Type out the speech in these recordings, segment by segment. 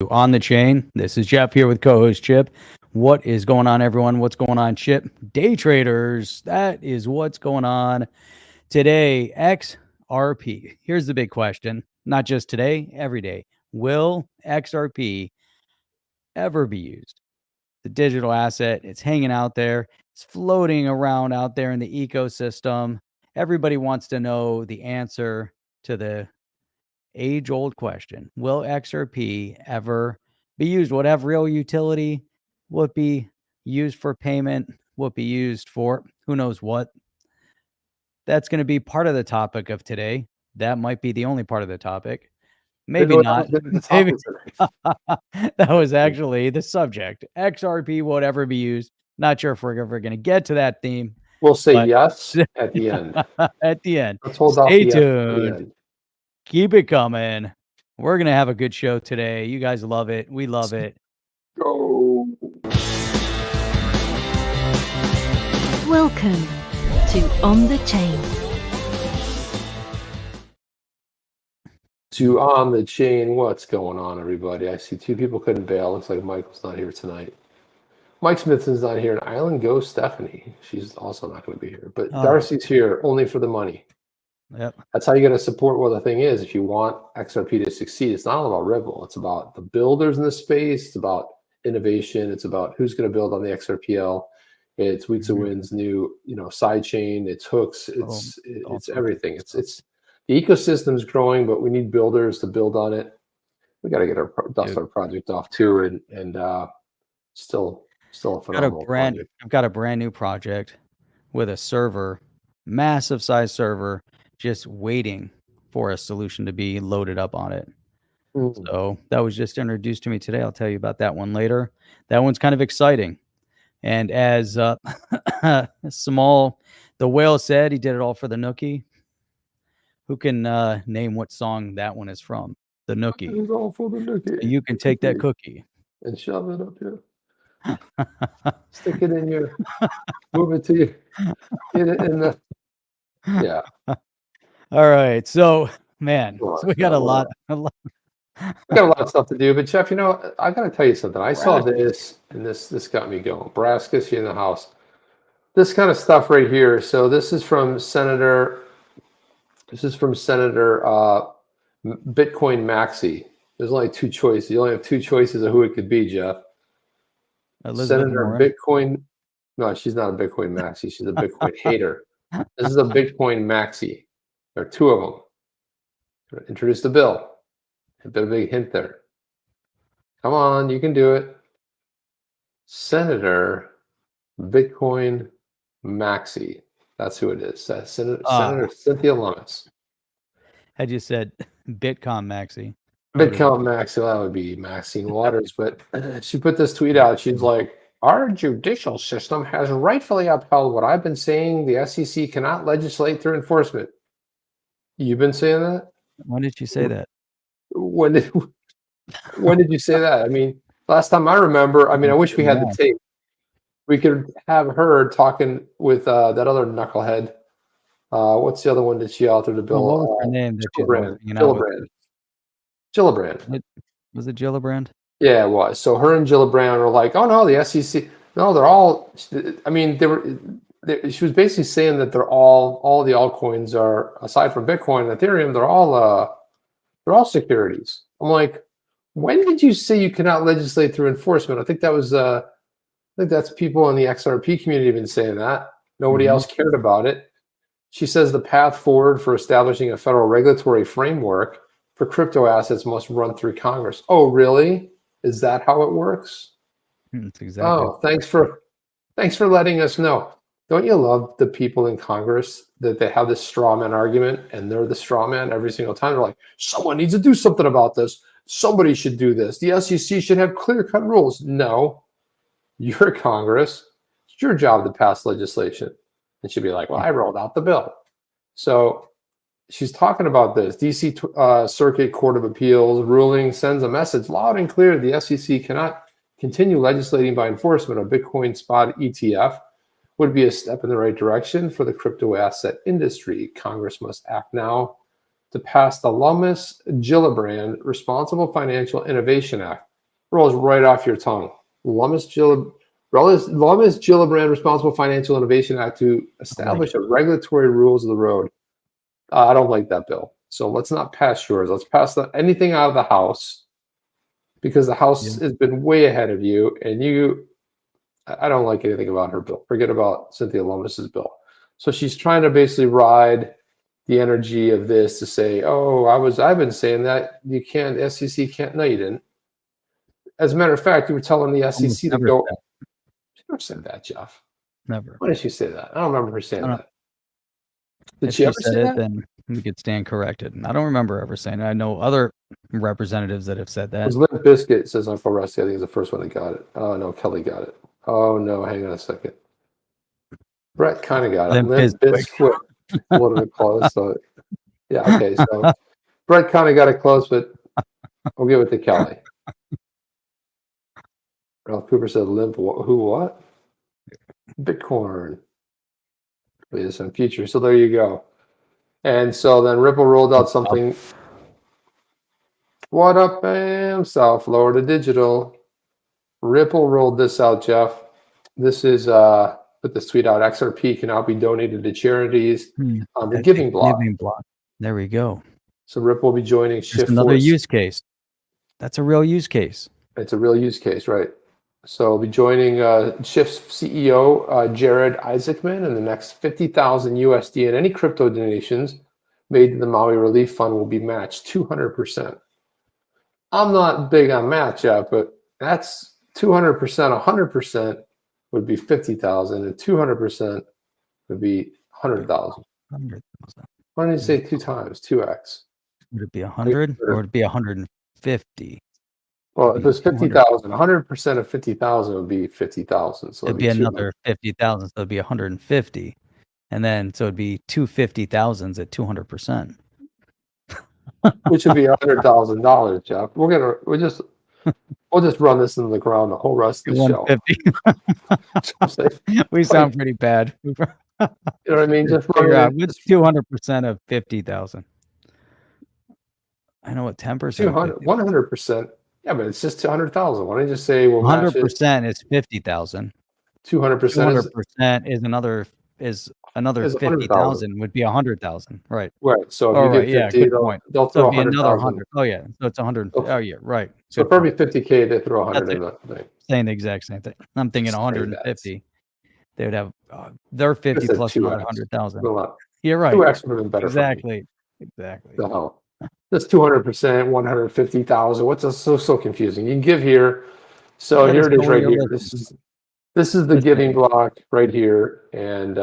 On the Chain. This is Jeff here with co-host Chip. What is going on, everyone? What's going on, Chip? Day traders, that is what's going on today. XRP. Here's the big question. Not just today, every day. Will XRP ever be used? The digital asset, it's hanging out there. It's floating around out there in the ecosystem. Everybody wants to know the answer to the age-old question. Will XRP ever be used? Will it have real utility? Will it be used for payment? Will it be used for who knows what? That's going to be part of the topic of today. That might be the only part of the topic. Maybe not. Maybe. That was actually the subject. XRP will it ever be used? Not sure if we're ever going to get to that theme. We'll say yes at the end. At the end. Let's hold Stay off tuned. Keep it coming. We're going to have a good show today. You guys love it. We love it. Go. Welcome to On the Chain. To On the Chain, what's going on, everybody? I see two people couldn't bail. Looks like Michael's not here tonight. Mike Smithson's not here, and Island Go Stephanie. She's also not going to be here. But Darcy's here only for the money. Yep. That's how you got to support what the thing is. If you want XRP to succeed, it's not all about Ripple. It's about the builders in the space. It's about innovation. It's about who's going to build on the XRPL. It's Weeks of Winds, new side chain. It's hooks. It's everything. It's the ecosystem is growing, but we need builders to build on it. We got to get our project off too, and still a phenomenal project. I've got a brand new project with a server, massive size server, just waiting for a solution to be loaded up on it. So that was just introduced to me today. I'll tell you about that one later. That one's kind of exciting. And as Small, the whale said, he did it all for the Nookie. Who can name what song that one is from? The Nookie. It was all for the Nookie. You can take that cookie and shove it up here. Stick it in your, move it to you. Get it in the, yeah. All right. So, man, we got a lot. We got a lot of stuff to do. But, Jeff, I got to tell you something. I saw this, and this got me going. Braska's here in the house. This kind of stuff right here. So this is from Senator Bitcoin Maxi. There's only two choices. You only have two choices of who it could be, Jeff. Senator Bitcoin. No, she's not a Bitcoin Maxi. She's a Bitcoin hater. This is a Bitcoin Maxi. There are two of them. Introduce the bill. A bit of a big hint there. Come on, you can do it. Senator Bitcoin Maxi. That's who it is. Senator Cynthia Lummis. Had you said Bitcoin Maxi? Bitcoin Maxi, well, that would be Maxine Waters. But she put this tweet out. She's like, our judicial system has rightfully upheld what I've been saying. The SEC cannot legislate through enforcement. You've been saying that? When did you say that? When did you say that? I mean, last time I remember, I wish we had the tape. We could have her talking with that other knucklehead. What's the other one that she authored the bill? What was her name? Gillibrand. Was it Gillibrand? Yeah, it was. So her and Gillibrand were like, oh no, the SEC. No, they're all. I mean, she was basically saying that they're all the altcoins are, aside from Bitcoin and Ethereum, they're all securities. I'm like, when did you say you cannot legislate through enforcement? I think that was I think that's people in the XRP community have been saying that. Nobody else cared about it. She says the path forward for establishing a federal regulatory framework for crypto assets must run through Congress. Oh, really? Is that how it works? That's exactly. Oh, thanks for letting us know. Don't you love the people in Congress that they have this straw man argument and they're the straw man every single time? They're like, someone needs to do something about this. Somebody should do this. The SEC should have clear-cut rules. No, you're Congress. It's your job to pass legislation. And she'd be like, well, I rolled out the bill. So she's talking about this. DC Circuit Court of Appeals ruling sends a message loud and clear. The SEC cannot continue legislating by enforcement of Bitcoin spot ETF. Would be a step in the right direction for the crypto asset industry. Congress must act now to pass the Lummis-Gillibrand Responsible Financial Innovation Act. rolls right off your tongue. Lummis-Gillibrand Responsible Financial Innovation Act to establish a regulatory rules of the road. I don't like that bill. So let's not pass yours. Let's pass anything out of the House, because the House has been way ahead of you, and I don't like anything about her bill. Forget about Cynthia Lummis's bill. So she's trying to basically ride the energy of this to say, oh, I've been saying that you can't, SEC can't. No, you didn't. As a matter of fact, you were telling the SEC to go. She never said that, Jeff. Never. When did she say that? I don't remember her saying that. Did If she ever said say it, that? then we could stand corrected. I don't remember ever saying it. I know other representatives that have said It that. was Limp Bizkit, says on Pro Wrestling. I think is the first one that got it. Oh, no, Kelly got it. Oh, no, hang on a second. Brett kind of got it. Limp Bizkit, a little bit close. So, yeah, okay. So Brett kind of got it close, but we'll give it to Kelly. Ralph Cooper said, Limp, who, what? Bitcoin. Wait, some future. So there you go. And so then Ripple rolled out something. What up, bam? South Florida Digital. Ripple rolled this out, Jeff. This is put this tweet out. XRP can now be donated to charities on the Giving Block. There we go. So Ripple will be joining Shift. Another use case. That's a real use case. It's a real use case, right? So I'll be joining Shift's CEO, Jared Isaacman, and the next 50,000 USD and any crypto donations made to the Maui Relief Fund will be matched 200%. I'm not big on match yet, but that's 200%. 100% would be 50,000, and 200% would be 100,000. 100,000. Why didn't you say 2 times, 2x? Would it be 100 or would it be 150? Well, if it was 50,000, 100% of 50,000 would be 50,000. So it'd be another 50,000. So it'd be 150, and then so it'd be 250,000s at 200%, which would be $100,000, Jeff. We'll just run this into the ground the whole rest of the show. We sound pretty bad. You know what I mean? Just figure out what's 200% of 50,000. I know what 10%. 100%. Yeah, but it's just 200,000. Why don't you just say 100% is 50,000. 200% is another 50,000 would be 100,000, right? Right. So if you do 50, good point. they'll So throw it'd be another 100. 100,000. Oh yeah, so it's 100. Oh yeah, right. So for every 50K, they throw 100 in that thing. Saying the exact same thing. I'm thinking 150. They would have their 50 plus 100,000. You're right. 2x would have been better. Exactly. So that's 200%, 150,000. What's so confusing? You can give here. So here it is right here. This is the giving block right here, and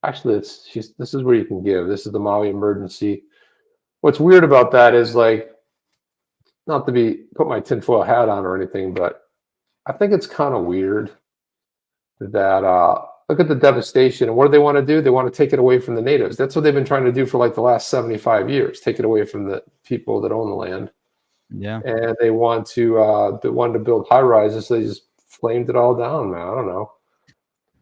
actually, this is where you can give. This is the Maui emergency. What's weird about that is, like, not to put my tinfoil hat on or anything, but I think it's kind of weird that look at the devastation. And what do they want to do? They want to take it away from the natives. That's what they've been trying to do for like the last 75 years. Take it away from the people that own the land. Yeah. And they want to build high rises. So they just flamed it all down, man. I don't know.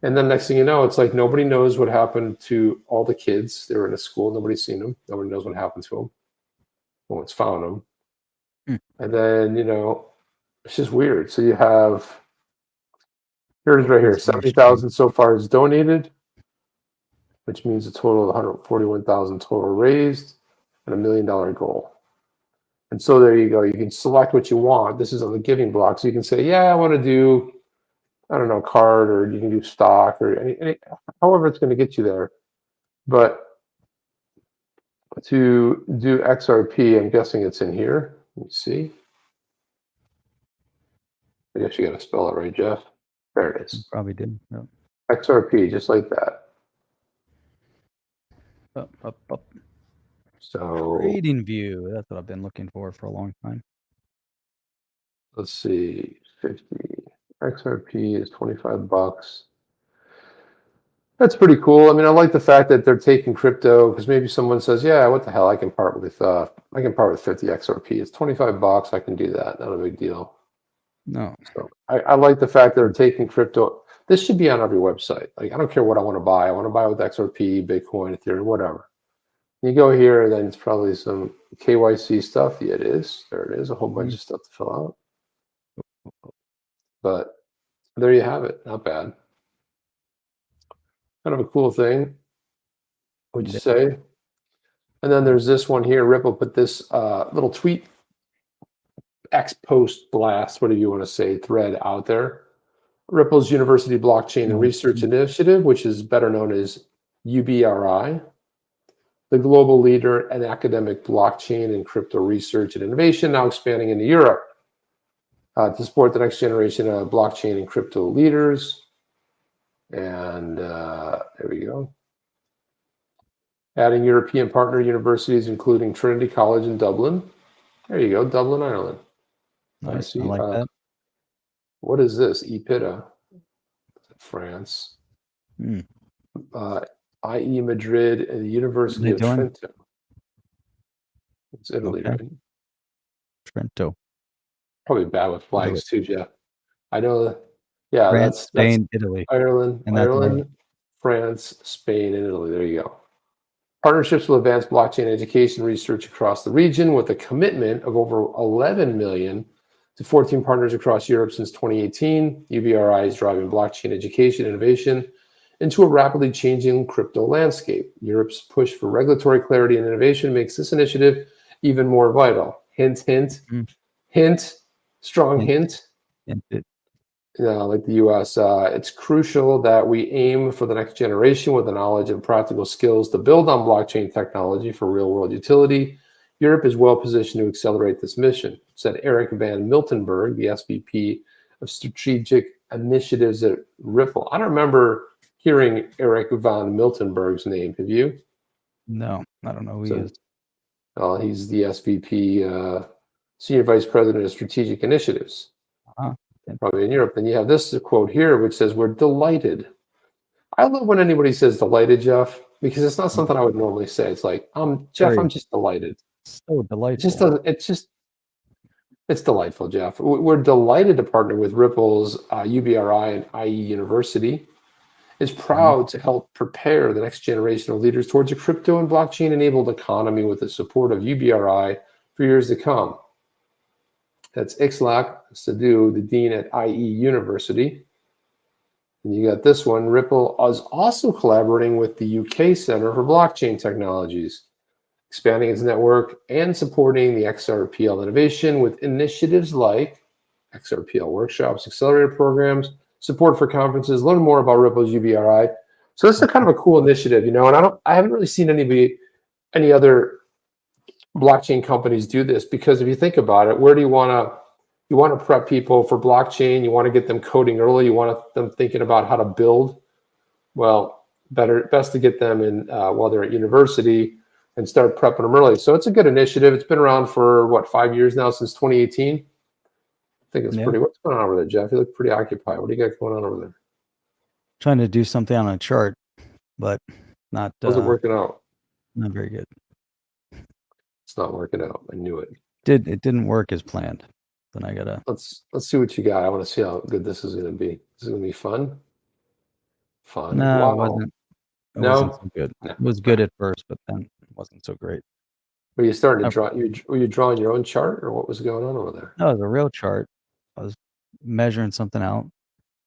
And then next thing you know, it's like nobody knows what happened to all the kids. They were in a school. Nobody's seen them. Nobody knows what happened to them. No one's found them. And then, it's just weird. So you have, here's right here, 70,000 so far is donated, which means a total of 141,000 total raised and $1 million goal. And so there you go. You can select what you want. This is on the giving block. So you can say, yeah, I want to do, I don't know, card, or you can do stock, or however it's going to get you there. But to do XRP, I'm guessing it's in here. Let me see. I guess you got to spell it right, Jeff. There it is. Probably did. Yep. XRP, just like that. Up. So Trading view. That's what I've been looking for a long time. Let's see. 50. XRP is $25. That's pretty cool. I mean, I like the fact that they're taking crypto, because maybe someone says, "Yeah, what the hell? I can part with 50 XRP. It's $25. I can do that. Not a big deal." No. So I like the fact that they're taking crypto. This should be on every website. Like, I don't care what I want to buy. I want to buy with XRP, Bitcoin, Ethereum, whatever. You go here, then it's probably some KYC stuff. Yeah, it is. There it is. A whole bunch of stuff to fill out. But there you have it. Not bad. Kind of a cool thing, would you say? And then there's this one here. Ripple put this little tweet, X post blast, whatever you want to say, thread out there. Ripple's University Blockchain and Research Initiative, which is better known as UBRI, the global leader in academic blockchain and crypto research and innovation, now expanding into Europe to support the next generation of blockchain and crypto leaders. And there we go. Adding European partner universities, including Trinity College in Dublin. There you go, Dublin, Ireland. Nice. I like that. What is this? EPITA, France. IE Madrid and the University of Trento. It's Italy, right? Trento. Probably bad with flags too, Jeff. I know that. Yeah, France, that's Spain, Italy. Ireland, France, Spain, and Italy. There you go. Partnerships will advance blockchain education research across the region with a commitment of over 11 million to 14 partners across Europe since 2018. UBRI is driving blockchain education innovation into a rapidly changing crypto landscape. Europe's push for regulatory clarity and innovation makes this initiative even more vital. Hint, hint, hint, strong hint. Like the US, it's crucial that we aim for the next generation with the knowledge and practical skills to build on blockchain technology for real-world utility. Europe is well positioned to accelerate this mission, said Eric Van Miltenberg, the SVP of Strategic Initiatives at Ripple. I don't remember hearing Eric Van Miltenberg's name. Have you? No, I don't know who he is. He's the SVP, Senior Vice President of Strategic Initiatives. Probably in Europe. Then you have this quote here, which says, "We're delighted." I love when anybody says delighted, Jeff, because it's not something I would normally say. It's like, Jeff, I'm just delighted. So delightful. It's delightful, Jeff. We're delighted to partner with Ripple's UBRI and IE University. It's proud to help prepare the next generation of leaders towards a crypto and blockchain-enabled economy with the support of UBRI for years to come. That's Ixlak Sadhu, the dean at IE University. And you got this one. Ripple is also collaborating with the UK Center for Blockchain Technologies, expanding its network and supporting the XRPL innovation with initiatives like XRPL workshops, accelerator programs, support for conferences. Learn more about Ripple's UBRI. So this is kind of a cool initiative, and I haven't really seen any other blockchain companies do this, because if you think about it, where do you want to prep people for blockchain? You want to get them coding early. You want them thinking about how to build. Well, best to get them in while they're at university and start prepping them early. So it's a good initiative. It's been around for 5 years now, since 2018. I think it's pretty. What's going on over there, Jeff? You look pretty occupied. What do you got going on over there? Trying to do something on a chart, but not. How's it working out? Not very good. It's not working out. I knew it. It didn't work as planned. Then I gotta. Let's see what you got. I want to see how good this is going to be. This is going to be fun. Fun. No, wow. it wasn't. It wasn't so good. No. It was good at first, but then it wasn't so great. Were you starting to draw? Were you drawing your own chart, or what was going on over there? No, it was a real chart. I was measuring something out.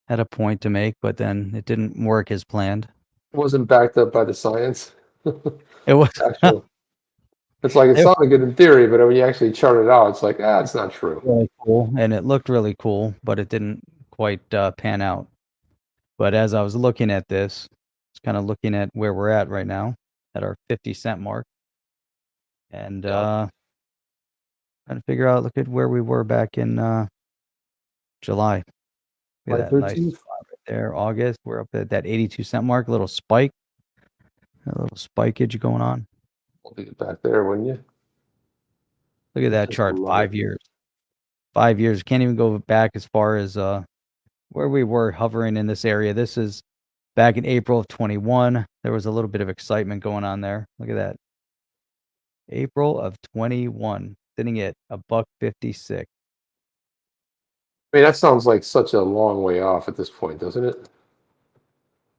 Had a point to make, but then it didn't work as planned. It wasn't backed up by the science. It was actual. It's like, it sounded good in theory, but when you actually chart it out, it's like, it's not true. Really cool, and it looked really cool, but it didn't quite pan out. But as I was looking at this, it's kind of looking at where we're at right now, at our 50-cent mark, and trying to figure out. Look at where we were back in July. Look at that nice spot right there. August, we're up at that 82-cent mark. A little spike, a little spikeage going on. We'll get back there, wouldn't you? Look at that chart. 5 years. 5 years. Can't even go back as far as where we were hovering in this area. This is back in April of 21. There was a little bit of excitement going on there. Look at that. April of 21, sitting at $1.56. I mean, that sounds like such a long way off at this point, doesn't it?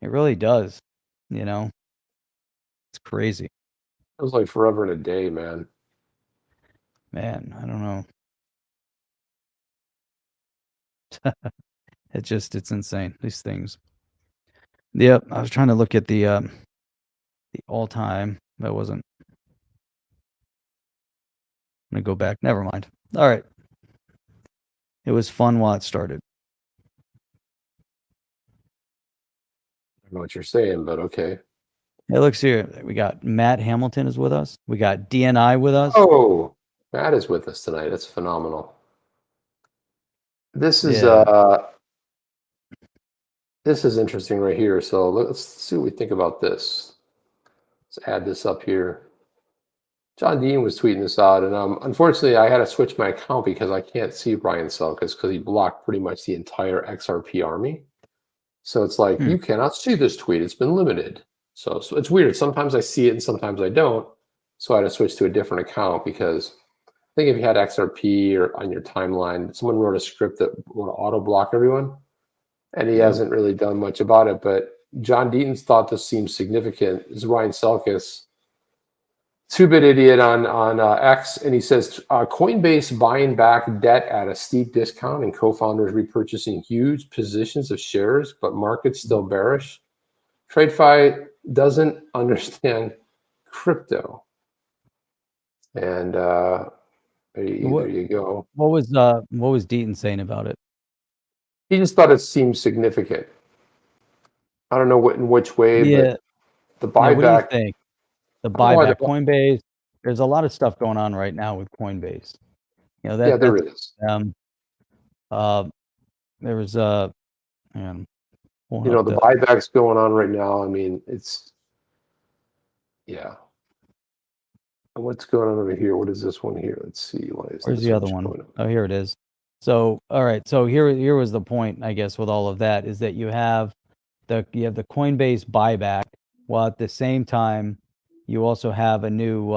It really does. It's crazy. It was like forever and a day, man. Man, I don't know. It's insane, these things. Yep, I was trying to look at the all-time. That wasn't. I'm gonna go back. Never mind. All right. It was fun while it started. I don't know what you're saying, but okay. Hey, looks here. We got Matt Hamilton is with us. We got DNI with us. Oh, Matt is with us tonight. That's phenomenal. This is Yeah. this is interesting right here. So let's see what we think about this. Let's add this up here. John Dean was tweeting this out, and unfortunately, I had to switch my account because I can't see Ryan Selkis because he blocked pretty much the entire XRP army. So it's like, you cannot see this tweet. It's been limited. So it's weird. Sometimes I see it and sometimes I don't. So I had to switch to a different account because I think if you had XRP or on your timeline, someone wrote a script that would auto block everyone, and he hasn't really done much about it. But John Deaton's thought this seems significant. Is Ryan Selkis, two-bit idiot on X, and he says Coinbase buying back debt at a steep discount and co-founders repurchasing huge positions of shares, but market's still bearish. TradeFi doesn't understand crypto, and there you go. What was Deaton saying about it? He just thought it seemed significant. I don't know in which way, but the buyback. What do you think? The buyback, Coinbase. There's a lot of stuff going on right now with Coinbase. You know that. Yeah, there is. There was man, you know, the buyback's going on right now. I mean, it's yeah. What's going on over here? What is this one here? Let's see. Where's the other one? Oh, here it is. So, all right. So here was the point, I guess, with all of that is that you have the Coinbase buyback, while at the same time you also have a new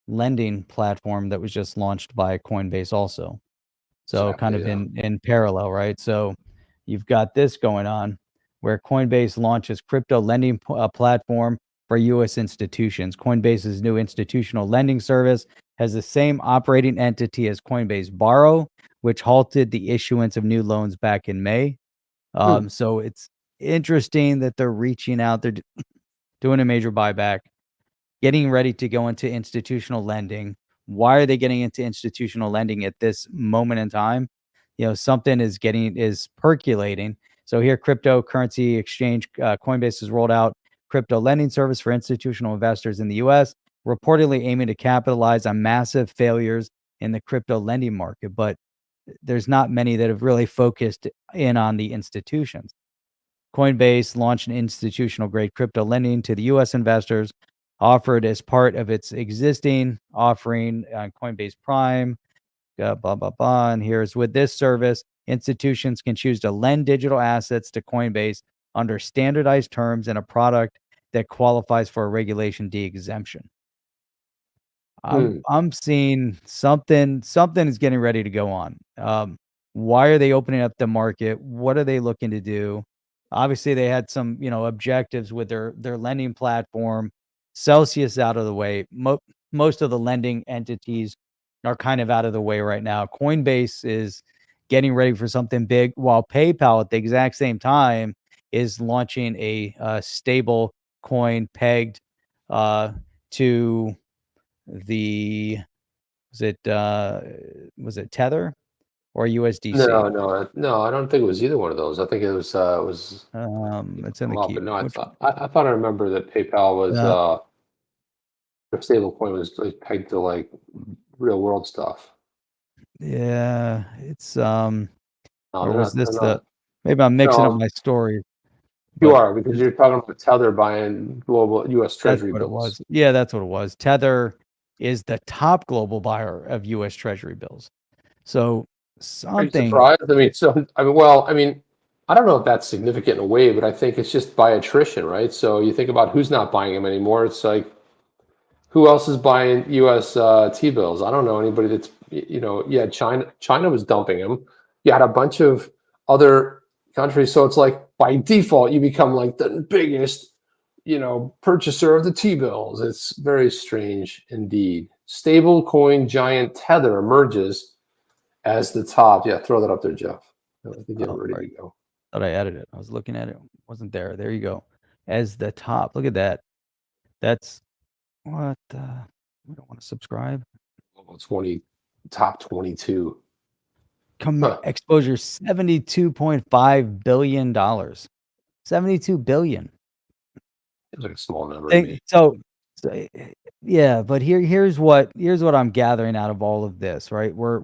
lending platform that was just launched by Coinbase also. So kind of in parallel, right? So you've got this going on where Coinbase launches crypto lending platform for U.S. institutions. Coinbase's new institutional lending service has the same operating entity as Coinbase Borrow, which halted the issuance of new loans back in May. So it's interesting that they're reaching out. They're doing a major buyback, getting ready to go into institutional lending. Why are they getting into institutional lending at this moment in time? You know, something is percolating. So here, cryptocurrency exchange Coinbase has rolled out crypto lending service for institutional investors in the U.S., reportedly aiming to capitalize on massive failures in the crypto lending market. But there's not many that have really focused in on the institutions. Coinbase launched an institutional grade crypto lending to the U.S. investors, offered as part of its existing offering on Coinbase Prime. Blah, blah, blah. And here's with this service, institutions can choose to lend digital assets to Coinbase under standardized terms in a product that qualifies for a Regulation D exemption. I'm seeing something is getting ready to go on. Why are they opening up the market? What are they looking to do? Obviously, they had some, objectives with their lending platform. Celsius out of the way. Most of the lending entities are kind of out of the way right now. Coinbase is getting ready for something big, while PayPal at the exact same time is launching a stable coin pegged to the was it Tether or USDC? No, I don't think it was either one of those. I think it was it's in the key. No, I thought I remember that PayPal was the stable coin was pegged to like real world stuff. Yeah, it's No, or was this the maybe I'm mixing up my story. You are, because you're talking about Tether buying global US Treasury bills. It was. Yeah, that's what it was. Tether is the top global buyer of US Treasury bills. So something. Are you surprised? I mean, I don't know if that's significant in a way, but I think it's just by attrition, right? So you think about who's not buying them anymore. It's like, who else is buying US T-bills? I don't know anybody that's, China was dumping them. You had a bunch of other countries. So it's like, by default, you become like the biggest, purchaser of the T-bills. It's very strange indeed. Stable coin giant Tether emerges as the top. Yeah, throw that up there, Jeff. I think you're ready Right. to go. Thought I added it. I was looking at it. Wasn't there. There you go. As the top. Look at that. That's what we don't want to subscribe. Level 20, top 22. Huh. Exposure $72.5 billion. 72 billion. It's like a small number to me. So yeah, but here's what I'm gathering out of all of this, right? We're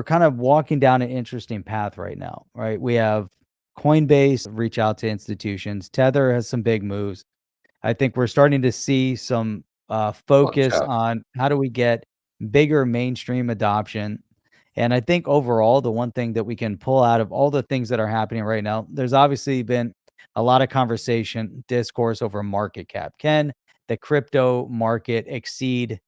kind of walking down an interesting path right now, right? We have Coinbase reach out to institutions. Tether has some big moves. I think we're starting to see some focus on how do we get bigger mainstream adoption. And I think overall, the one thing that we can pull out of all the things that are happening right now, there's obviously been a lot of conversation, discourse over market cap. Can the crypto market exceed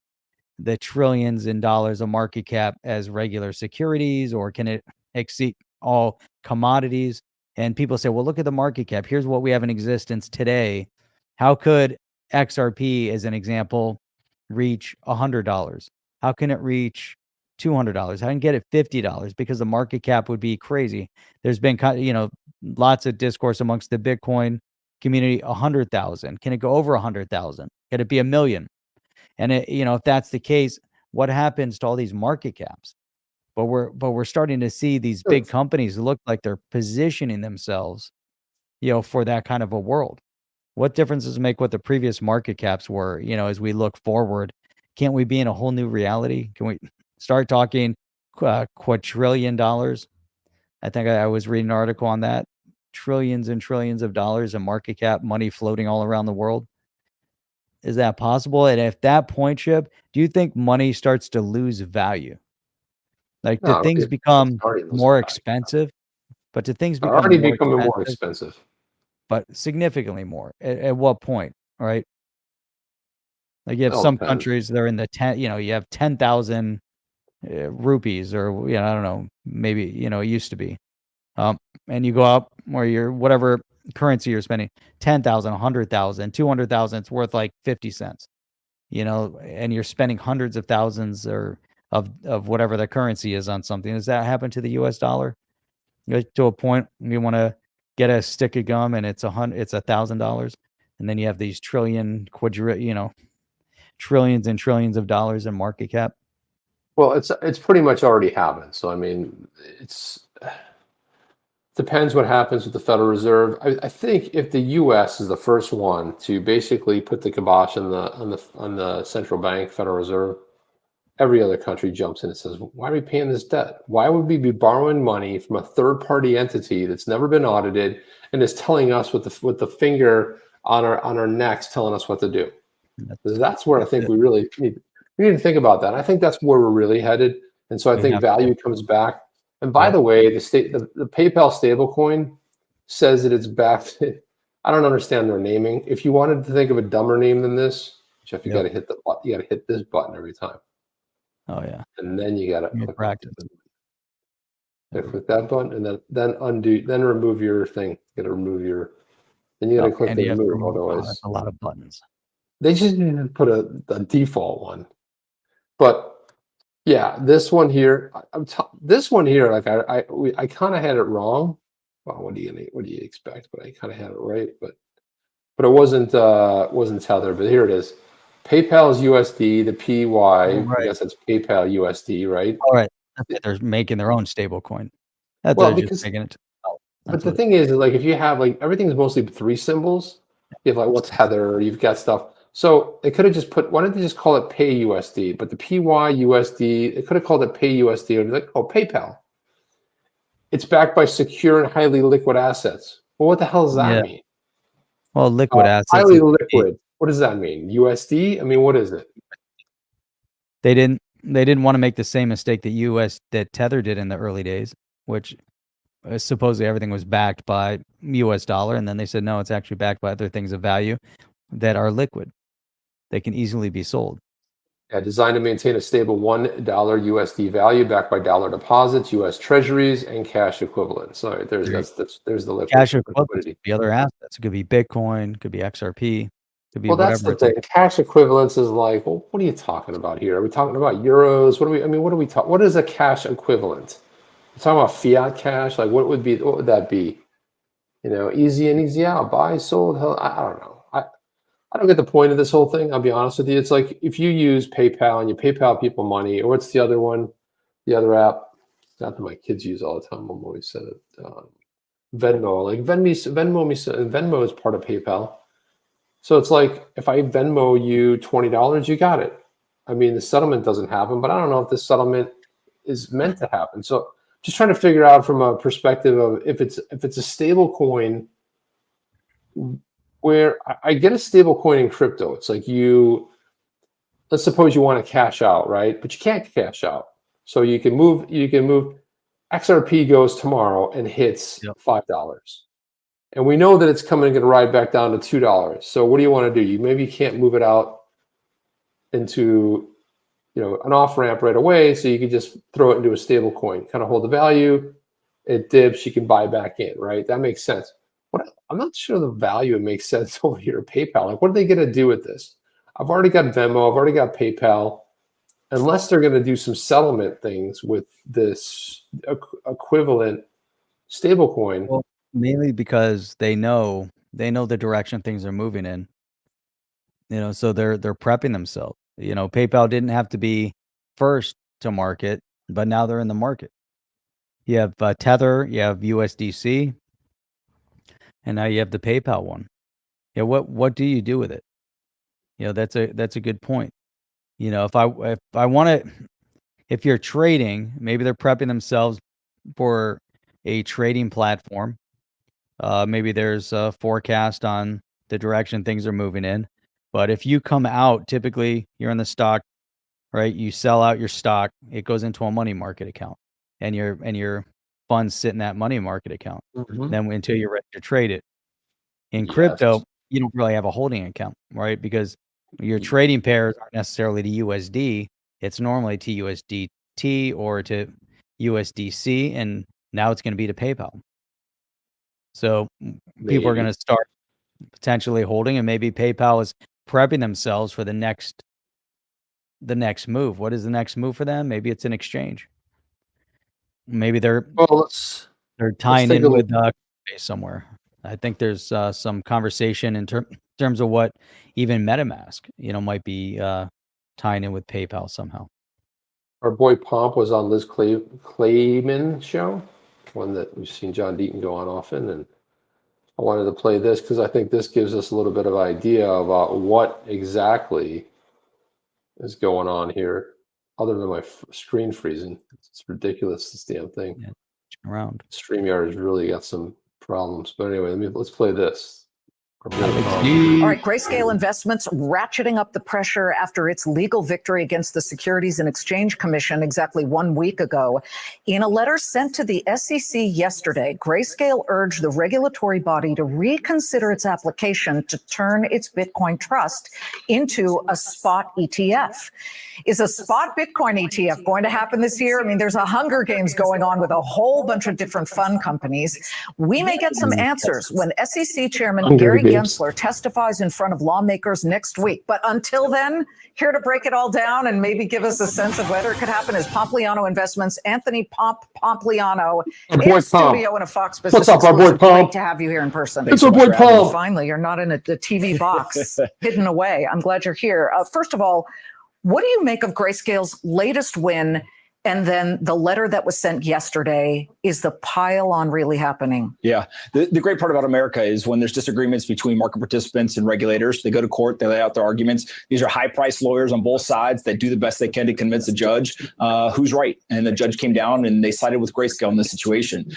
the trillions in dollars of market cap as regular securities, or can it exceed all commodities? And people say, well, look at the market cap. Here's what we have in existence today. How could XRP, as an example, reach $100? How can it reach $200? How can it get it $50? Because the market cap would be crazy. There's been, lots of discourse amongst the Bitcoin community. 100,000. Can it go over 100,000? Can it be 1 million? And if that's the case, what happens to all these market caps? But we're starting to see these big companies look like they're positioning themselves, for that kind of a world. What difference does it make what the previous market caps were, as we look forward? Can't we be in a whole new reality? Can we start talking quadrillion dollars? I think I was reading an article on that. Trillions and trillions of dollars in market cap, money floating all around the world. Is that possible? And at that point, Chip, do you think money starts to lose value? Like, do things become more expensive? But do things become already becoming more expensive? But significantly more. At what point? All right. Like, you have some countries that are in the 10, you have 10,000 rupees, or, I don't know, maybe, it used to be. And you go up where you're, whatever currency you're spending, 10,000, 100,000, 200,000, it's worth like 50 cents, and you're spending hundreds of thousands of whatever the currency is on something. Does that happen to the US dollar? To a point you want to get a stick of gum and it's $1,000, and then you have these trillions and trillions of dollars in market cap. Well, it's pretty much already happened. So I mean, depends what happens with the Federal Reserve. I think if the U.S. is the first one to basically put the kibosh on the central bank, Federal Reserve, every other country jumps in and says, why are we paying this debt? Why would we be borrowing money from a third-party entity that's never been audited and is telling us with the finger on our necks, telling us what to do? That's where I think we really need to think about that. I think that's where we're really headed. And so I think value comes back. And by the way, the PayPal stablecoin says that it's backed. I don't understand their naming. If you wanted to think of a dumber name than this, Jeff, you got to hit this button every time. Oh yeah. And then you got to practice. Click that button, and then undo, then remove your thing. You got to remove your. Then you got to click the remove. Otherwise, that's a lot of buttons. They just need to put a default one. But yeah, this one here, this one here, like I kind of had it wrong. Well, what do you expect? But I kind of had it right. But it wasn't Tether. But here it is. PayPal is USD. The PY, I guess that's PayPal USD, right? All right. They're making their own stable coin. Well, because but the thing is, like, if you have like everything's mostly 3 symbols. You have like what's Tether. You've got stuff. So they could have just why didn't they just call it Pay USD? But the PY USD, they could have called it Pay USD and be like, oh, PayPal. It's backed by secure and highly liquid assets. Well, what the hell does that mean? Well, liquid assets. Highly liquid. What does that mean? USD? I mean, what is it? They didn't want to make the same mistake that Tether did in the early days, which supposedly everything was backed by US dollar, and then they said no, it's actually backed by other things of value that are liquid. They can easily be sold. Yeah, designed to maintain a stable $1 USD value backed by dollar deposits, US Treasuries, and cash equivalents. So there's the liquid cash equivalents. The other assets. It could be Bitcoin, could be XRP, could be that's the thing. Cash equivalents is like, well, what are you talking about here? Are we talking about euros? What are we talking? What is a cash equivalent? talking about fiat cash. Like what would that be? Easy in, easy out, buy, sold. Hell, I don't know. I don't get the point of this whole thing. I'll be honest with you. It's like if you use PayPal and you PayPal people money, or what's the other one? The other app, not that my kids use all the time. I'm always said it. Venmo, like Venmo is part of PayPal. So it's like if I Venmo you $20, you got it. I mean, the settlement doesn't happen, but I don't know if the settlement is meant to happen. So just trying to figure out from a perspective of if it's a stable coin, where I get a stable coin in crypto. It's like let's suppose you want to cash out, right? But you can't cash out. So you can move XRP goes tomorrow and hits $5. And we know that it's going to ride back down to $2. So what do you want to do? You maybe can't move it out into an off ramp right away. So you can just throw it into a stable coin, kind of hold the value. It dips, you can buy back in, right? That makes sense. I'm not sure the value makes sense over here at PayPal. Like, what are they going to do with this? I've already got Venmo. I've already got PayPal. Unless they're going to do some settlement things with this equivalent stablecoin. Well, mainly because they know the direction things are moving in. So they're prepping themselves. PayPal didn't have to be first to market, but now they're in the market. You have Tether, you have USDC, and now you have the PayPal one. What do you do with it? That's a good point. If you're trading, maybe they're prepping themselves for a trading platform. Maybe there's a forecast on the direction things are moving in. But if you come out, typically you're in the stock, right? You sell out your stock, it goes into a money market account, and your funds sit in that money market account. Then until you're ready to trade it. In crypto, you don't really have a holding account, right? Because your trading pairs aren't necessarily to USD. It's normally to USDT or to USDC, and now it's going to be to PayPal. So people are going to start potentially holding, and maybe PayPal is prepping themselves for the next move. What is the next move for them? Maybe it's an exchange. Maybe they're tying in with Coinbase somewhere. I think there's some conversation in terms of what even MetaMask, might be tying in with PayPal somehow. Our boy Pomp was on Liz Claman show, one that we've seen John Deaton go on often, and I wanted to play this because I think this gives us a little bit of idea about what exactly is going on here, other than my screen freezing. It's ridiculous, this damn thing. Yeah, around. StreamYard has really got some problems. But anyway, let's play this. All right, Grayscale Investments ratcheting up the pressure after its legal victory against the Securities and Exchange Commission exactly 1 week ago. In a letter sent to the SEC yesterday, Grayscale urged the regulatory body to reconsider its application to turn its Bitcoin trust into a spot ETF. Is a spot Bitcoin ETF going to happen this year? I mean, there's a Hunger Games going on with a whole bunch of different fund companies. We may get some answers when SEC Chairman Gary Gensler testifies in front of lawmakers next week. But until then, here to break it all down and maybe give us a sense of whether it could happen is Pompliano Investments, Anthony Pompliano, in studio in a Fox Business. What's up, our boy Pom? Great to have you here in person. It's our boy Pom. Finally, you're not in a TV box hidden away. I'm glad you're here. First of all, what do you make of Grayscale's latest win? And then the letter that was sent yesterday, is the pile on really happening? Yeah. The great part about America is when there's disagreements between market participants and regulators, they go to court, they lay out their arguments. These are high-priced lawyers on both sides that do the best they can to convince a judge who's right. And the judge came down and they sided with Grayscale in this situation.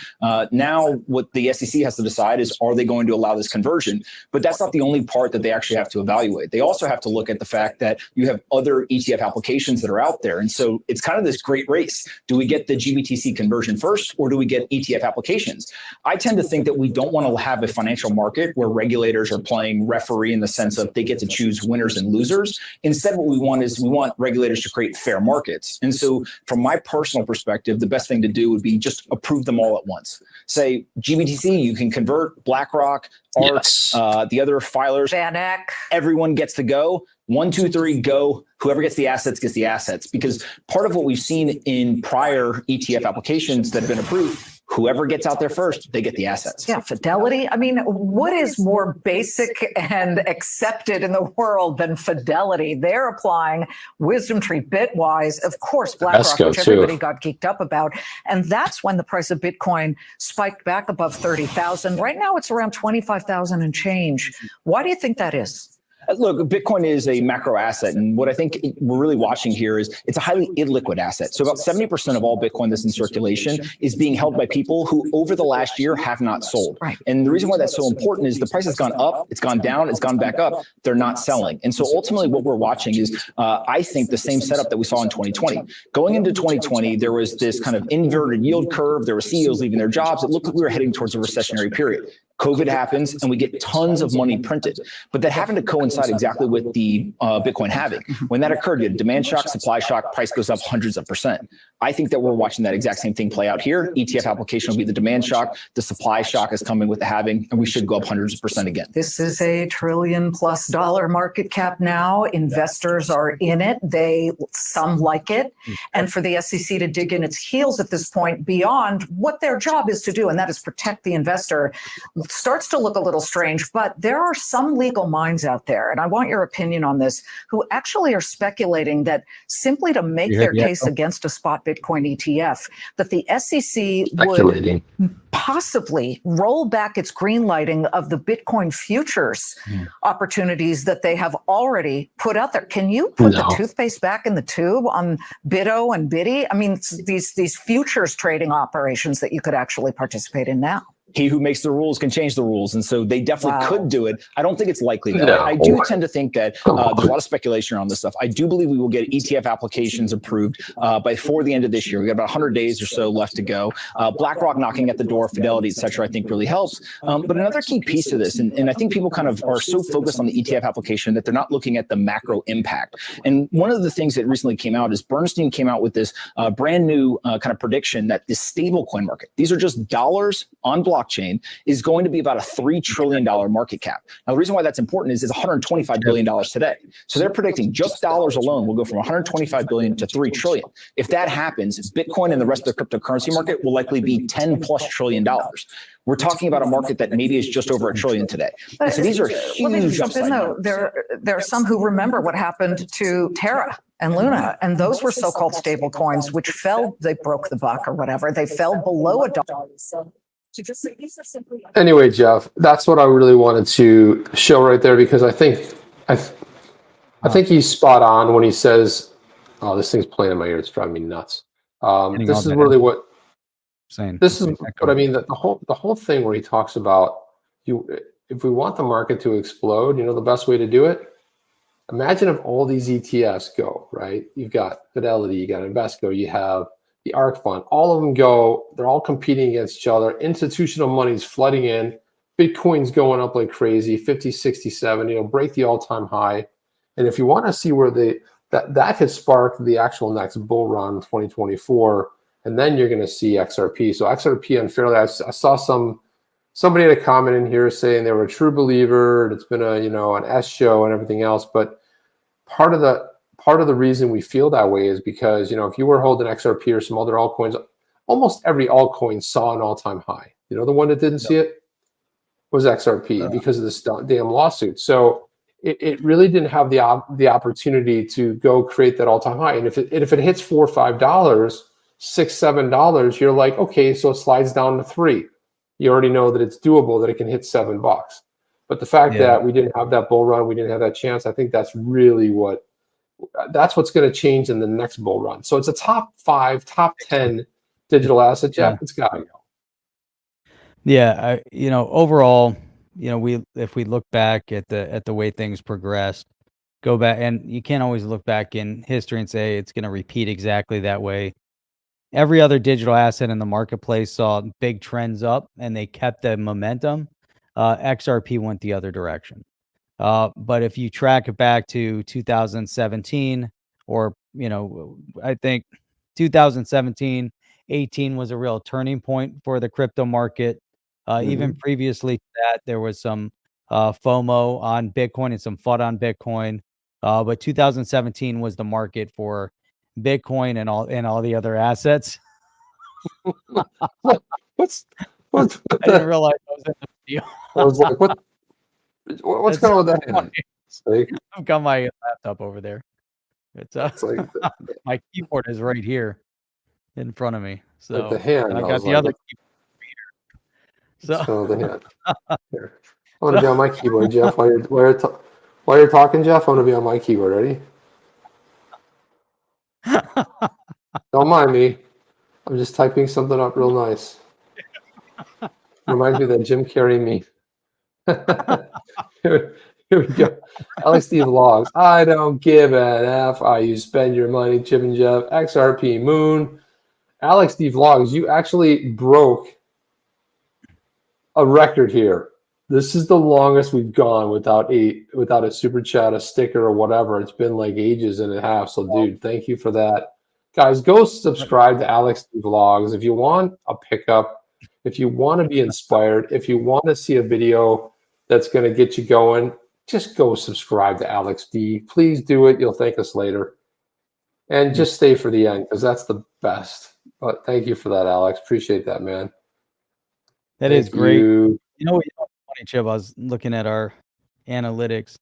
Now what the SEC has to decide is, are they going to allow this conversion? But that's not the only part that they actually have to evaluate. They also have to look at the fact that you have other ETF applications that are out there. And so it's kind of this great race. Do we get the GBTC conversion first, or do we get ETF applications? I tend to think that we don't want to have a financial market where regulators are playing referee in the sense of they get to choose winners and losers. Instead, what we want regulators to create fair markets. And so from my personal perspective, the best thing to do would be just approve them all at once. Say, GBTC, you can convert BlackRock, ARK, the other filers. Van Eck. Everyone gets to go. 1, 2, 3, go. Whoever gets the assets gets the assets. Because part of what we've seen in prior ETF applications that have been approved, whoever gets out there first, they get the assets. Yeah, fidelity. I mean, what is more basic and accepted in the world than fidelity? They're applying Wisdom Tree, Bitwise, of course, BlackRock, which everybody got geeked up about. And that's when the price of Bitcoin spiked back above 30,000. Right now, it's around 25,000 and change. Why do you think that is? Look, Bitcoin is a macro asset. And what I think we're really watching here is it's a highly illiquid asset. So about 70% of all Bitcoin that's in circulation is being held by people who over the last year have not sold. Right. And the reason why that's so important is the price has gone up, it's gone down, it's gone back up. They're not selling. And so ultimately what we're watching is, I think, the same setup that we saw in 2020. Going into 2020, there was this kind of inverted yield curve. There were CEOs leaving their jobs. It looked like we were heading towards a recessionary period. COVID happens and we get tons of money printed, but that happened to coincide exactly with the Bitcoin halving. When that occurred, you had demand shock, supply shock, price goes up hundreds of %. I think that we're watching that exact same thing play out here. ETF application will be the demand shock. The supply shock is coming with the halving, and we should go up hundreds of % again. This is a $1 trillion+ market cap now. Investors are in it. Some like it. And for the SEC to dig in its heels at this point beyond what their job is to do, and that is protect the investor, starts to look a little strange. But there are some legal minds out there, and I want your opinion on this, who actually are speculating that simply to make their case against a spot Bitcoin ETF, that the SEC would possibly roll back its green lighting of the Bitcoin futures opportunities that they have already put out there. Can you put the toothpaste back in the tube on Bitto and Biddy? I mean, these futures trading operations that you could actually participate in now. He who makes the rules can change the rules. And so they definitely could do it. I don't think it's likely, though. I do tend to think that there's a lot of speculation around this stuff. I do believe we will get ETF applications approved before the end of this year. We got about 100 days or so left to go. BlackRock knocking at the door, Fidelity, et cetera, I think really helps. But another key piece of this, and I think people kind of are so focused on the ETF application that they're not looking at the macro impact. And one of the things that recently came out is Bernstein came out with this brand new kind of prediction that this stable coin market, these are just dollars on blockchain, is going to be about a $3 trillion market cap. Now, the reason why that's important is it's $125 billion today. So they're predicting just dollars alone will go from $125 billion to $3 trillion. If that happens, Bitcoin and the rest of the cryptocurrency market will likely be $10+ trillion. We're talking about a market that maybe is just over $1 trillion today. And so these are huge. Let me jump in, though. There are some who remember what happened to Terra and Luna, and those were so-called stable coins, which fell, they broke the buck or whatever. They fell below $1. Anyway, Jeff, that's what I really wanted to show right there, because I think he's spot on when he says, "Oh, this thing's playing in my ear. It's driving me nuts." This is really what. This is what I mean. The whole thing where he talks about if we want the market to explode, the best way to do it. Imagine if all these ETFs go right. You've got Fidelity, you got Invesco, you have the ARK fund, all of them go, they're all competing against each other. Institutional money's flooding in. Bitcoin's going up like crazy, 50, 60, 70, it'll break the all-time high. And if you want to see where that could spark the actual next bull run in 2024, and then you're going to see XRP. So XRP unfairly, I saw somebody had a comment in here saying they were a true believer, and it's been an S show and everything else. But part of the reason we feel that way is because, if you were holding XRP or some other altcoins, almost every altcoin saw an all-time high. The one that didn't see it was XRP because of this damn lawsuit. So it really didn't have the opportunity to go create that all-time high. And if it hits $4 or $5, $6, $7, you're like, okay, so it slides down to $3. You already know that it's doable, that it can hit $7. But the fact that we didn't have that bull run, we didn't have that chance, I think that's really that's what's going to change in the next bull run. So it's a top 5, top 10 digital asset, Jeff. It's got to go. Yeah, overall, if we look back at the way things progressed, go back, and you can't always look back in history and say it's going to repeat exactly that way. Every other digital asset in the marketplace saw big trends up, and they kept the momentum. XRP went the other direction. But if you track it back to 2017, or, I think 2017, 18 was a real turning point for the crypto market. Even previously to that, there was some FOMO on Bitcoin and some FUD on Bitcoin. But 2017 was the market for Bitcoin and all the other assets. What's I didn't realize I was in the video. I was like, what's That's going on with so that? funny. It's like, I've got my laptop over there. It's it's like my keyboard is right here in front of me. So the hand. and I I got was the like, other what's keyboard. going on with the hand? Here. I want to be on my keyboard, Jeff. While you're talking, Jeff, I want to be on my keyboard. Ready? Don't mind me. I'm just typing something up real nice. Reminds me of that Jim Carrey me. Here we go. Alex Steve Logs. I don't give an F how you spend your money, Chip and Jeff. XRP Moon. Alex Steve Logs, you actually broke a record here. This is the longest we've gone without a super chat, a sticker, or whatever. It's been like ages and a half. So, dude, thank you for that. Guys, go subscribe to Alex Steve Vlogs if you want a pickup, if you want to be inspired, if you want to see a video that's going to get you going. Just go subscribe to Alex D. Please do it. You'll thank us later. And just stay for the end because that's the best. But thank you for that, Alex. Appreciate that, man. That is great. You know what's funny, Chip? I was looking at our analytics.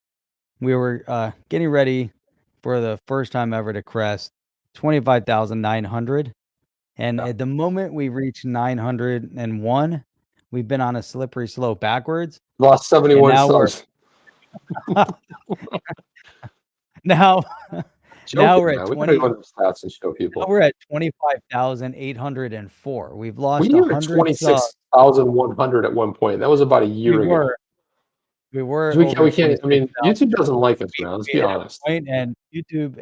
We were getting ready for the first time ever to crest 25,900. And at the moment we reached 901, we've been on a slippery slope backwards. Lost 71 subs. Now we're at 20. We go to stats and show people. Now we're at 25,804. We've lost. We were at 26,100 at one point. That was about a year ago. We were. We can't. I mean, YouTube doesn't like us now. Let's be honest. And YouTube,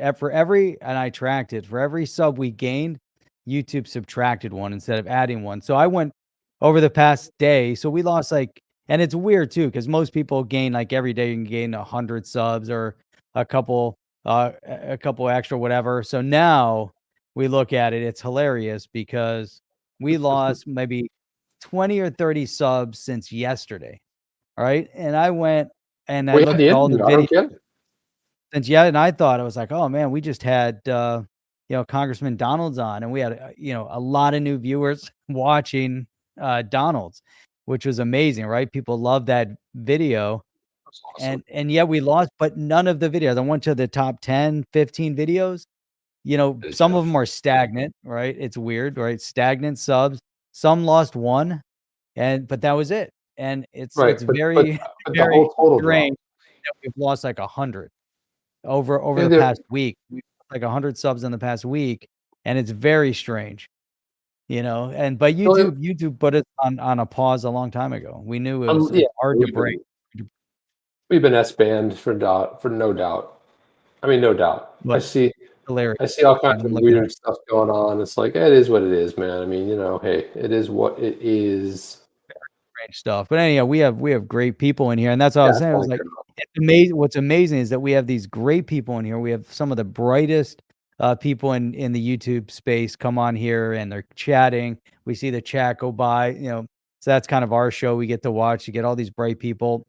and I tracked it. For every sub we gained, YouTube subtracted one instead of adding one. So I went over the past day. So we lost and it's weird too, because most people gain every day. You can gain 100 subs or a couple extra, whatever. So now we look at it, it's hilarious because we lost maybe 20 or 30 subs since yesterday. All right. And I went and I looked at all the videos. And I thought, I was like, oh man, we just had, Congressman Donald's on, and we had, a lot of new viewers watching Donald's, which was amazing, right? People love that video. Awesome. And yet we lost, but none of the videos. I went to the top 10, 15 videos. Some of them are stagnant, right? It's weird, right? Stagnant subs. Some lost one, but that was it. And it's very very strange that we've lost 100 over the past week. We've lost 100 subs in the past week, and it's very strange. But YouTube put it on a pause a long time ago. We knew it was hard to break. We've been S-banned for no doubt. I mean, no doubt. But I see hilarious. I see all kinds of weird stuff going on. It's like, it is what it is, man. I mean, hey, it is what it is. Strange stuff. But anyhow, we have great people in here, and that's what I was saying. I was like, it's amazing. What's amazing is that we have these great people in here. We have some of the brightest people in the YouTube space come on here, and they're chatting. We see the chat go by, so that's kind of our show. We get to watch. You get all these bright people.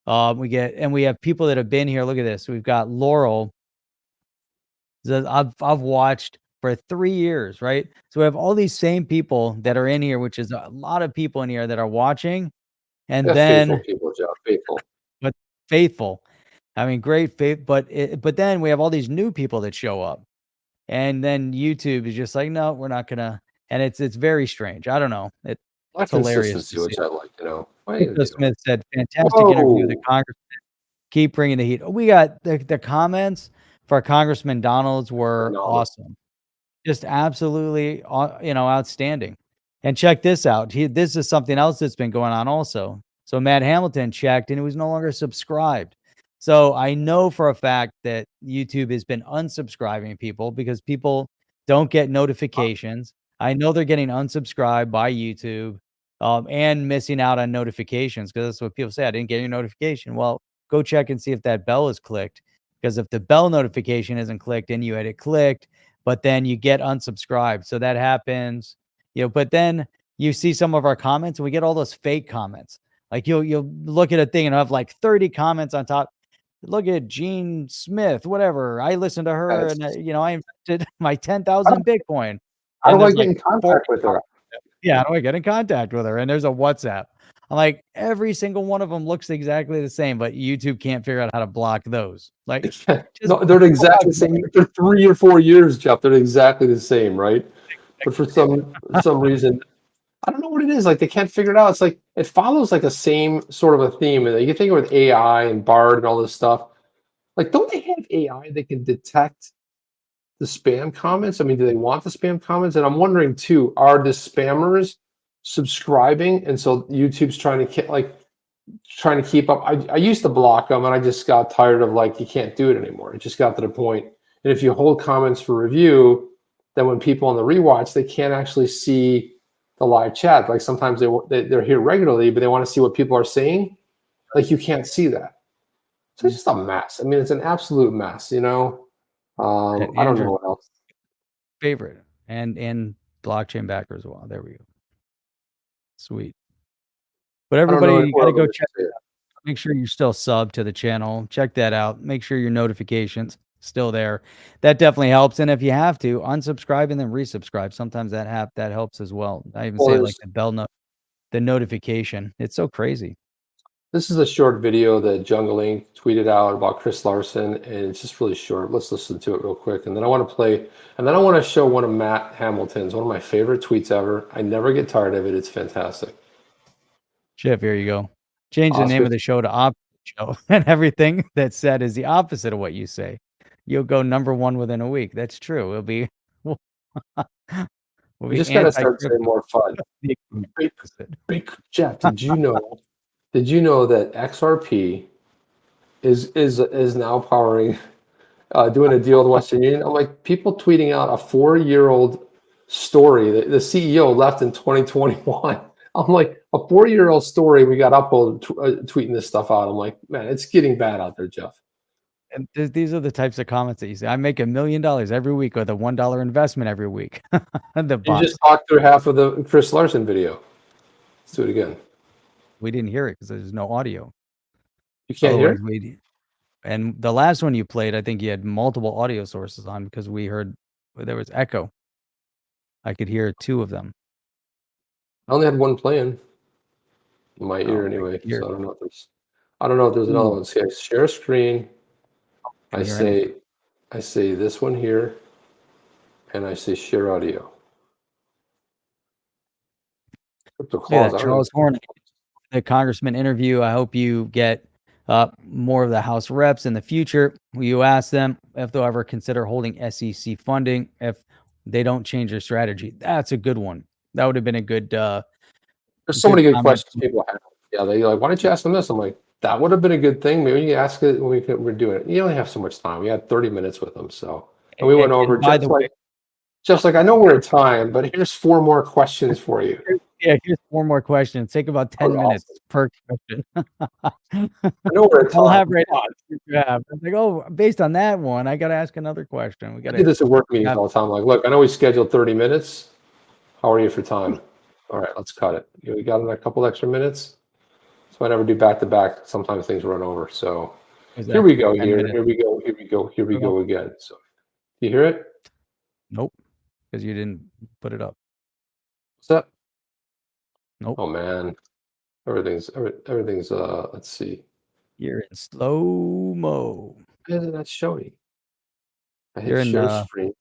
We have people that have been here. Look at this. We've got Laurel. I've watched for 3 years, right? So we have all these same people that are in here, which is a lot of people in here that are watching. And then faithful people, Jeff, faithful. But faithful. I mean, great faith. But then we have all these new people that show up. And then YouTube is just like, no, we're not gonna. And it's very strange. I don't know. It's hilarious. Which I like, Cynthia Smith said, fantastic interview with the congressman. Keep bringing the heat. We got the comments for Congressman Donald's were awesome. Just absolutely, outstanding. And check this out. This is something else that's been going on also. So Matt Hamilton checked and he was no longer subscribed. So I know for a fact that YouTube has been unsubscribing people because people don't get notifications. I know they're getting unsubscribed by YouTube and missing out on notifications because that's what people say. I didn't get your notification. Well, go check and see if that bell is clicked, because if the bell notification isn't clicked and you had it clicked, but then you get unsubscribed. So that happens, but then you see some of our comments and we get all those fake comments. Like you'll look at a thing and have 30 comments on top. look at Jean Smith, whatever. I listened to her, Yes. and I invested my 10,000 Bitcoin. How And do I there's get in contact with her? Yeah, how do I get in contact with her? And there's a WhatsApp. I'm like, every single one of them looks exactly the same, but YouTube can't figure out how to block those. Like, just No, they're exactly the same. For 3 or 4 years, Jeff, they're exactly the same, right? But for some reason, I don't know what it is. Like, they can't figure it out. It's like it follows like a same sort of a theme. And you think with AI and Bard and all this stuff. Like, don't they have AI that can detect the spam comments? I mean, do they want the spam comments? And I'm wondering too, are the spammers subscribing? And so YouTube's trying to keep up. I used to block them, and I just got tired of, like, you can't do it anymore. It just got to the point. And if you hold comments for review, then when people on the rewatch, they can't actually see the live chat. Like, sometimes they're here regularly, but they want to see what people are saying. Like, you can't see that. So it's just a mess. I mean, it's an absolute mess, I don't know what else. Favorite and blockchain backer as well. There we go. Sweet. But everybody, you got to go check it out. Make sure you're still sub to the channel. Check that out. Make sure your notifications still there. That definitely helps. And if you have to, unsubscribe and then resubscribe. Sometimes that helps as well. I even say like the bell note, the notification. It's so crazy. This is a short video that Jungle Inc. tweeted out about Chris Larsen, and it's just really short. Let's listen to it real quick, and then I want to show one of Matt Hamilton's, one of my favorite tweets ever. I never get tired of it. It's fantastic. Chip, here you go. Change the name of the show to Opposite Show, and everything that's said is the opposite of what you say. You'll go #1 within a week. That's true. It'll be. We just gotta start saying more fun. Jeff, did you know? Did you know that XRP is now powering, doing a deal with Western Union? I'm like, people tweeting out a 4-year-old story that the CEO left in 2021. I'm like, a 4-year-old story we got uploaded, tweeting this stuff out. I'm like, man, it's getting bad out there, Jeff. And these are the types of comments that you say. I make $1 million every week with a $1 investment every week. You just talked through half of the Chris Larsen video. Let's do it again. We didn't hear it because there's no audio. You can't hear it? And the last one you played, I think you had multiple audio sources on because we heard there was echo. I could hear 2 of them. I only had one playing in my ear anyway. So I don't know if there's another one. See, I share screen. I say this one here, and I say share audio. Yeah, Charles Horn, the congressman interview. I hope you get more of the House reps in the future. You ask them if they'll ever consider holding SEC funding if they don't change their strategy. That's a good one. That would have been a good. There's so many good questions people have. Yeah, they're like, why don't you ask them this? I'm like, that would have been a good thing. Maybe you ask it when we're doing it. You only have so much time. We had 30 minutes with them, and we went over. Just like I know we're at time, but here's 4 more questions for you. Yeah, here's 4 more questions. Take about 10 minutes per question. I know we're at time. I'll have right on. It's like, oh, based on that one, I got to ask another question. We got to do this at work meetings all the time. Like, look, I know we scheduled 30 minutes. How are you for time? All right, let's cut it. We got a couple extra minutes. So I never do back to back. Sometimes things run over. So here we go. Here we go again. So you hear it? Nope, because you didn't put it up. What's that? Nope. Oh man, everything's. Let's see. You're in slow mo. Why isn't that showing? I You're hit in share screen.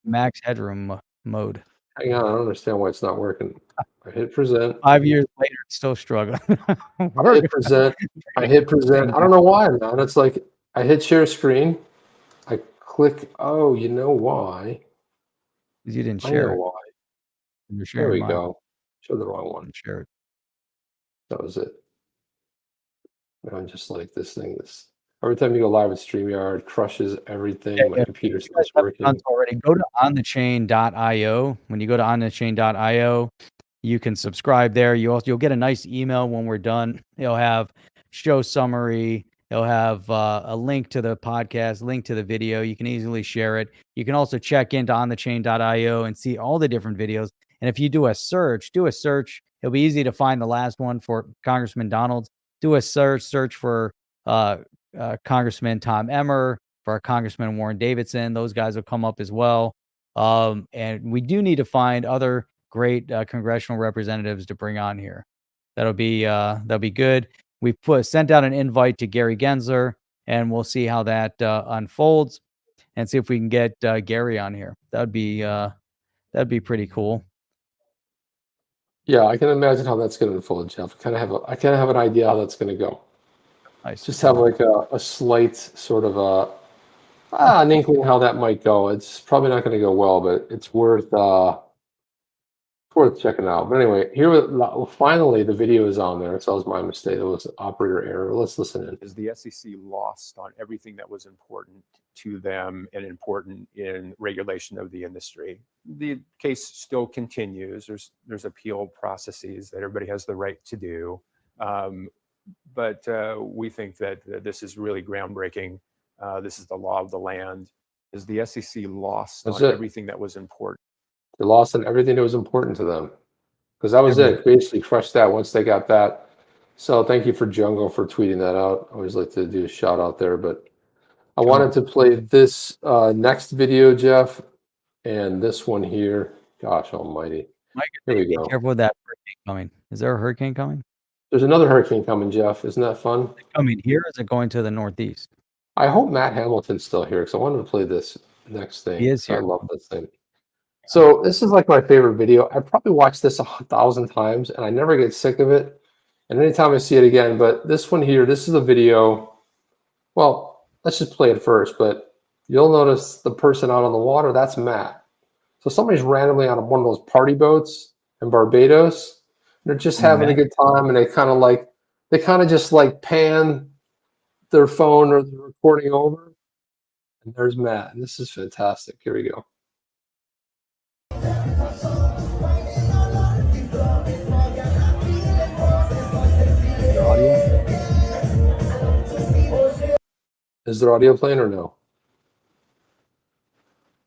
max headroom mode. Hang on, I don't understand why it's not working. I hit present. 5 years later, it's still struggling. I hit present. I don't know why, man. It's like I hit share screen. I click. Oh, you know why? Because you didn't share it. Why? There we go. Show the wrong one. Share it. That was it. I'm just like this thing. Every time you go live with StreamYard, crushes everything. My computer starts working. Already. Go to onthechain.io. When you go to onthechain.io, you can subscribe there. You'll get a nice email when we're done. It'll have show summary. It'll have a link to the podcast, link to the video. You can easily share it. You can also check into onthechain.io and see all the different videos. And if you do a search. It'll be easy to find the last one for Congressman Donalds. Do a search for Congressman Tom Emmer, for our Congressman Warren Davidson. Those guys will come up as well. And we do need to find other great congressional representatives to bring on here. That'll be good. We sent out an invite to Gary Gensler, and we'll see how that unfolds, and see if we can get Gary on here. That'd be pretty cool. Yeah, I can imagine how that's going to unfold, Jeff. I kind of have an idea how that's going to go. Nice. Just have like a slight sort of an inkling how that might go. It's probably not going to go well, but it's worth checking out. But anyway, finally the video is on there. So that was my mistake. It was operator error. Let's listen in. Is the SEC lost on everything that was important to them and important in regulation of the industry? The case still continues. There's appeal processes that everybody has the right to do. But we think that this is really groundbreaking. This is the law of the land. Is the SEC lost on everything that was important? They lost on everything that was important to them, because that was it. Basically crushed that once they got that. So thank you for Jungle for tweeting that out. I always like to do a shout out there, but I wanted to play this next video, Jeff, and this one here. Gosh almighty. Mike, here we be go. Careful with that hurricane coming. Is there a hurricane coming? There's another hurricane coming, Jeff. Isn't that fun? Is it coming here, or is it going to the northeast? I hope Matt Hamilton's still here, because I wanted to play this next thing. He is here. I love this thing. So this is like my favorite video. I probably watched this 1,000 times, and I never get sick of it. And anytime I see it again, but this one here, this is a video. Well, let's just play it first. But you'll notice the person out on the water. That's Matt. So somebody's randomly on one of those party boats in Barbados. And they're just having a good time, and they kind of just like pan their phone or the recording over. And there's Matt. And this is fantastic. Here we go. Is there audio playing or no?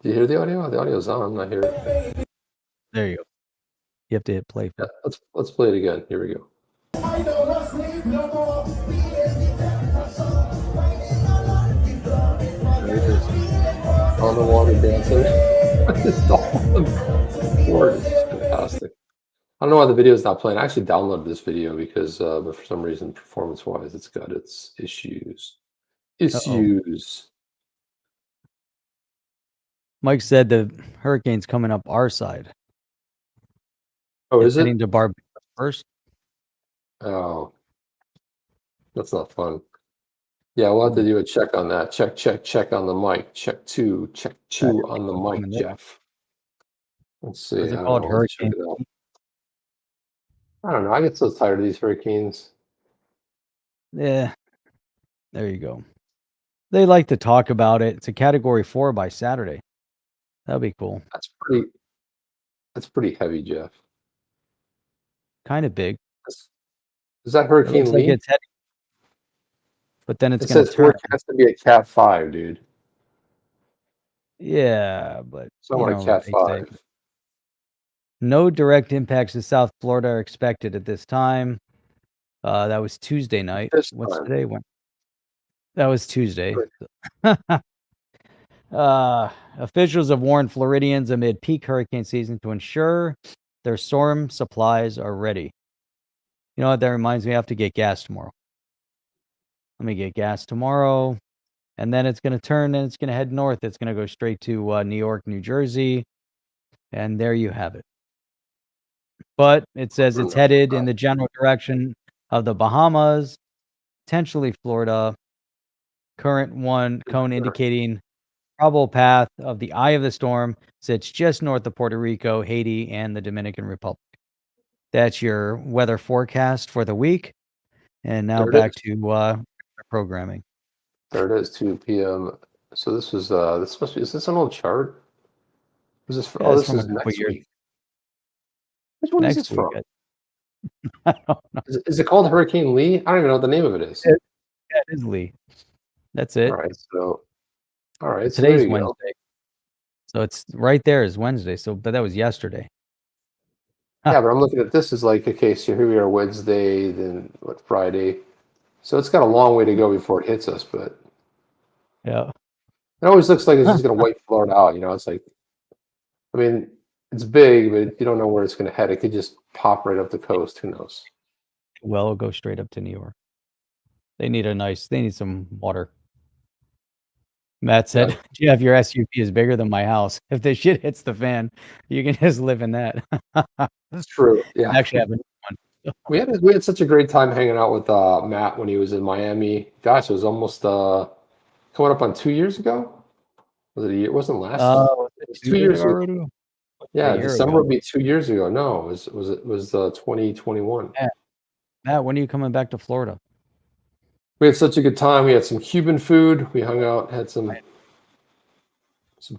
Do you hear the audio? The audio's on. I'm not hearing it. There you go. You have to hit play. Yeah, let's play it again. Here we go. There it is. On the water dancing. It's all fantastic. I don't know why the video is not playing. I actually downloaded this video because, but for some reason, performance-wise, it's got its issues. Mike said the hurricane's coming up our side. Oh, is it? Heading to Barbados first. Oh, that's not fun. Yeah, we'll have to do a check on that. Check on the mic. Check two on the mic, Jeff. Let's see. Is it called hurricane? I don't know. I get so tired of these hurricanes. Yeah, there you go. They like to talk about it. It's a Category 4 by Saturday. That'll be cool. That's pretty heavy, Jeff. Kind of big. Is that Hurricane Lee? Like it's heavy. But then it says forecast to be a Cat 5, dude. Yeah, but somewhat a Cat 5. No direct impacts to South Florida are expected at this time. That was Tuesday night. What's today? That was Tuesday. Officials have warned Floridians amid peak hurricane season to ensure their storm supplies are ready. You know what? That reminds me, I have to get gas tomorrow. Let me get gas tomorrow. And then it's going to turn and it's going to head north. It's going to go straight to New York, New Jersey. And there you have it. But it says it's headed in the general direction of the Bahamas, potentially Florida. Current one cone indicating probable path of the eye of the storm sits just north of Puerto Rico, Haiti, and the Dominican Republic. That's your weather forecast for the week. And now back to programming. There it is, 2 p.m. So this was this must be, is this an old chart? Is this for, this is next week. Which one is this from? I don't know. Is it called Hurricane Lee? I don't even know what the name of it is. Yeah, it is Lee. That's it. All right. So today's Wednesday. So it's right there is Wednesday. So, but that was yesterday. Yeah, but I'm looking at this as like, okay, so here we are Wednesday, then what, Friday. So it's got a long way to go before it hits us, but Yeah. it always looks like it's just going to wipe Florida out. It's like, I mean, it's big, but you don't know where it's going to head. It could just pop right up the coast. Who knows? Well, it'll go straight up to New York. They need some water. Matt said, Jeff, your SUV is bigger than my house. If the shit hits the fan, you can just live in that. That's true. Yeah. I actually have a new one. We had such a great time hanging out with Matt when he was in Miami. Gosh, it was almost coming up on 2 years ago. Was it a year? It wasn't last year. It was 2 years ago. already? Yeah, A year December ago. would be 2 years ago. No, it was 2021. Matt, when are you coming back to Florida? We had such a good time. We had some Cuban food. We hung out, had some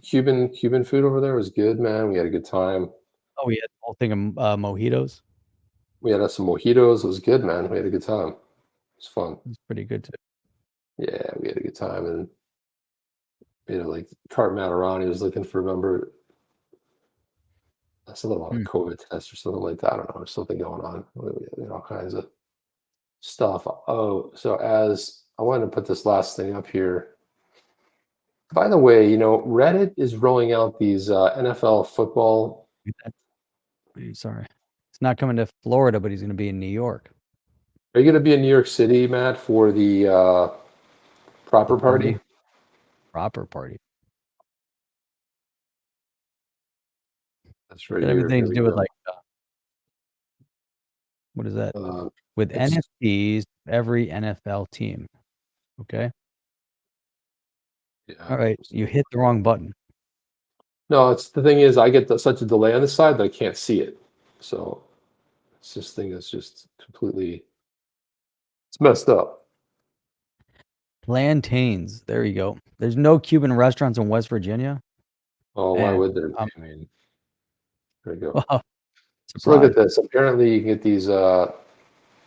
Cuban food over there. It was good, man. We had a good time. Oh, we had the whole thing of mojitos. We had some mojitos. It was good, man. We had a good time. It was fun. It was pretty good too. Yeah, we had a good time. And like Cart Matt around, he was looking for, remember, something about a COVID test or something like that. I don't know. There's something going on. We had all kinds of stuff. Oh, so as I wanted to put this last thing up here. By the way, Reddit is rolling out these NFL football. Sorry. It's not coming to Florida, but he's going to be in New York. Are you going to be in New York City, Matt, for the proper party? Proper party. That's right. Got everything to do with what is that? With NFTs, every NFL team. Okay. Yeah. All right. You hit the wrong button. No, it's the thing is I get such a delay on the side that I can't see it. So this thing is just completely, it's messed up. Plantains. There you go. There's no Cuban restaurants in West Virginia. Oh, why would there be? I mean, there you go. Wow. So look at this. Apparently you can get these, I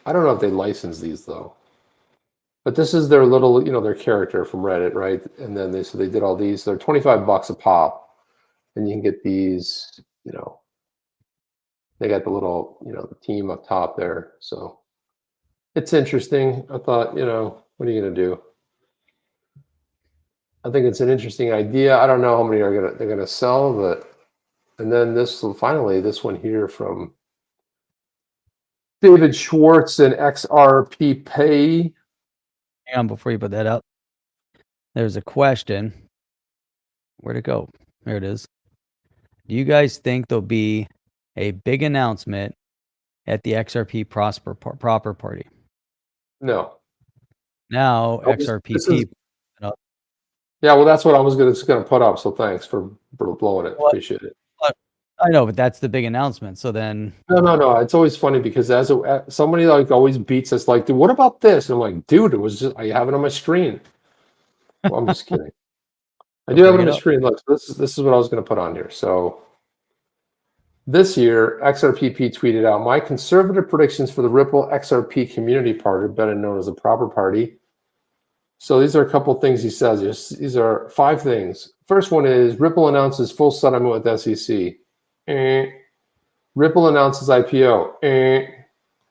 don't know if they license these though. But this is their little, their character from Reddit, right? And then they did all these. They're $25 a pop. And you can get these, they got the little, the team up top there. So it's interesting. I thought, what are you going to do? I think it's an interesting idea. I don't know how many they're going to sell, but, and then this one here from David Schwartz and XRPP. Hang on before you put that up. There's a question. Where'd it go? There it is. Do you guys think there'll be a big announcement at the XRP proper party? No. Now XRPP. Yeah, well, that's what I was going to put up. So thanks for blowing it. Appreciate it. I know, but that's the big announcement. So then, no. It's always funny because somebody always beats us like, dude, what about this? And I'm like, dude, it was just I have it on my screen. Well, I'm just kidding. I do have it on my screen. Look, this is what I was going to put on here. So this year, XRPP tweeted out, my conservative predictions for the Ripple XRP community party, better known as the proper party. So these are a couple of things he says. These are 5 things. First one is Ripple announces full settlement with SEC. Ripple announces IPO.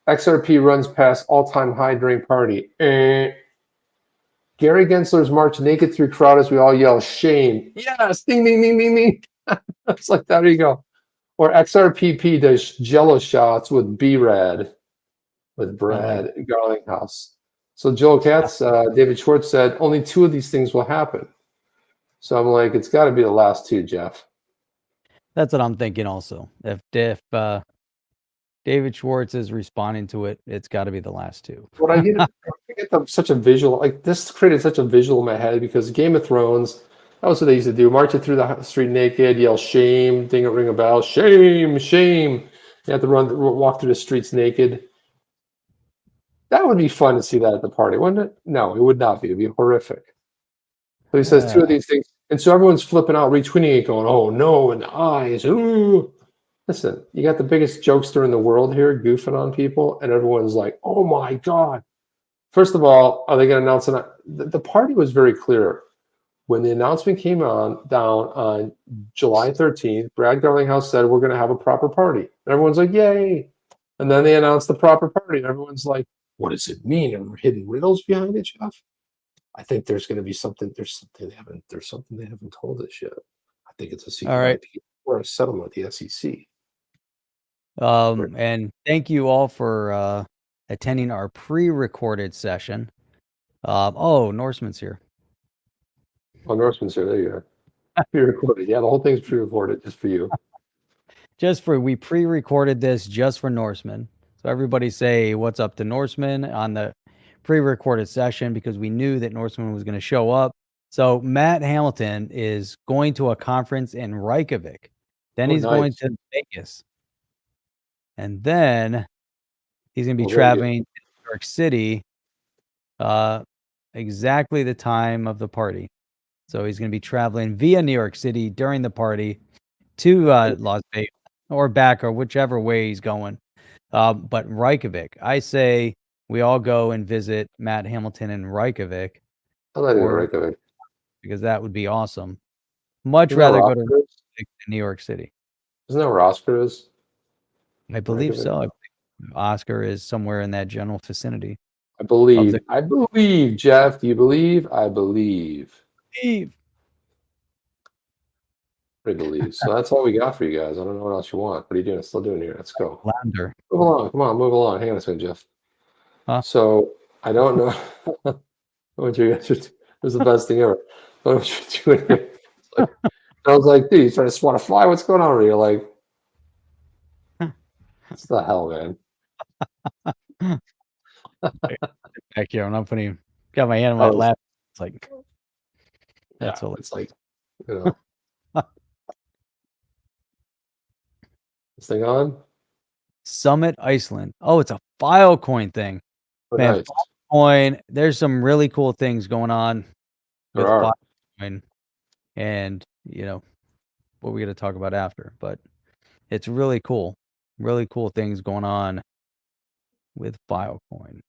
XRP runs past all-time high during party. Gary Gensler's march naked through crowd as we all yell, shame. Yes, ding, ding, ding, ding, ding. It's like, there you go. Or XRPP does jello shots with B-Rad, with Brad Garlinghouse. So Joel Katz, David Schwartz said, only 2 of these things will happen. So I'm like, it's got to be the last 2, Jeff. That's what I'm thinking also. If David Schwartz is responding to it, it's got to be the last 2. What I get such a visual, like this created such a visual in my head because Game of Thrones, that was what they used to do. March it through the street naked, yell shame, ring a bell, shame, shame. You have to walk through the streets naked. That would be fun to see that at the party, wouldn't it? No, it would not be. It would be horrific. So he says 2 of these things. And so everyone's flipping out, retweeting it, going, oh no, and the eyes, ooh. Listen, you got the biggest jokester in the world here goofing on people, and everyone's like, oh my God. First of all, are they going to announce it? The party was very clear. When the announcement came down on July 13th, Brad Garlinghouse said, we're going to have a proper party. And everyone's like, yay. And then they announced the proper party, and everyone's like, what does it mean? Are there hidden riddles behind it, Jeff? I think there's going to be something. There's something they haven't told us yet. I think it's a secret All right. IP or a settlement with the SEC. And thank you all for attending our pre-recorded session. Oh, Norseman's here. Oh, Norseman's here. There you are. Pre-recorded. Yeah, the whole thing's pre-recorded just for you. We pre-recorded this just for Norseman. So everybody say what's up to Norseman on the pre-recorded session because we knew that Norseman was going to show up. So Matt Hamilton is going to a conference in Reykjavik. Then he's going to Vegas. And then he's going to be traveling to New York City exactly the time of the party. So he's going to be traveling via New York City during the party to Las Vegas or back or whichever way he's going. But Reykjavik, I say we all go and visit Matt Hamilton in Reykjavik. I like Reykjavik. Because that would be awesome. Much rather go to Reykjavik than New York City. Isn't that where Oscar is? I believe so. I think Oscar is somewhere in that general vicinity. I believe. I believe, Jeff. Do you believe? I believe. I believe. So that's all we got for you guys. I don't know what else you want. What are you doing? Still doing here? Let's go. Lounder. Move along. Come on, move along. Hang on a second, Jeff. Huh? So I don't know what you guys are doing. It was the best thing ever. I don't know what you're doing here. I was like, dude, you trying to swat a fly? What's going on over here? Like, what the hell, man? Back here, I'm not putting. Got my hand on my lap. It's like that's all. It's like, you know. This thing on? Summit Iceland. Oh, it's a Filecoin thing. Oh, Man, nice. Filecoin, there's some really cool things going on with There are. Filecoin. And, you know, what we're going to talk about after. But it's really cool. Really cool things going on with Filecoin.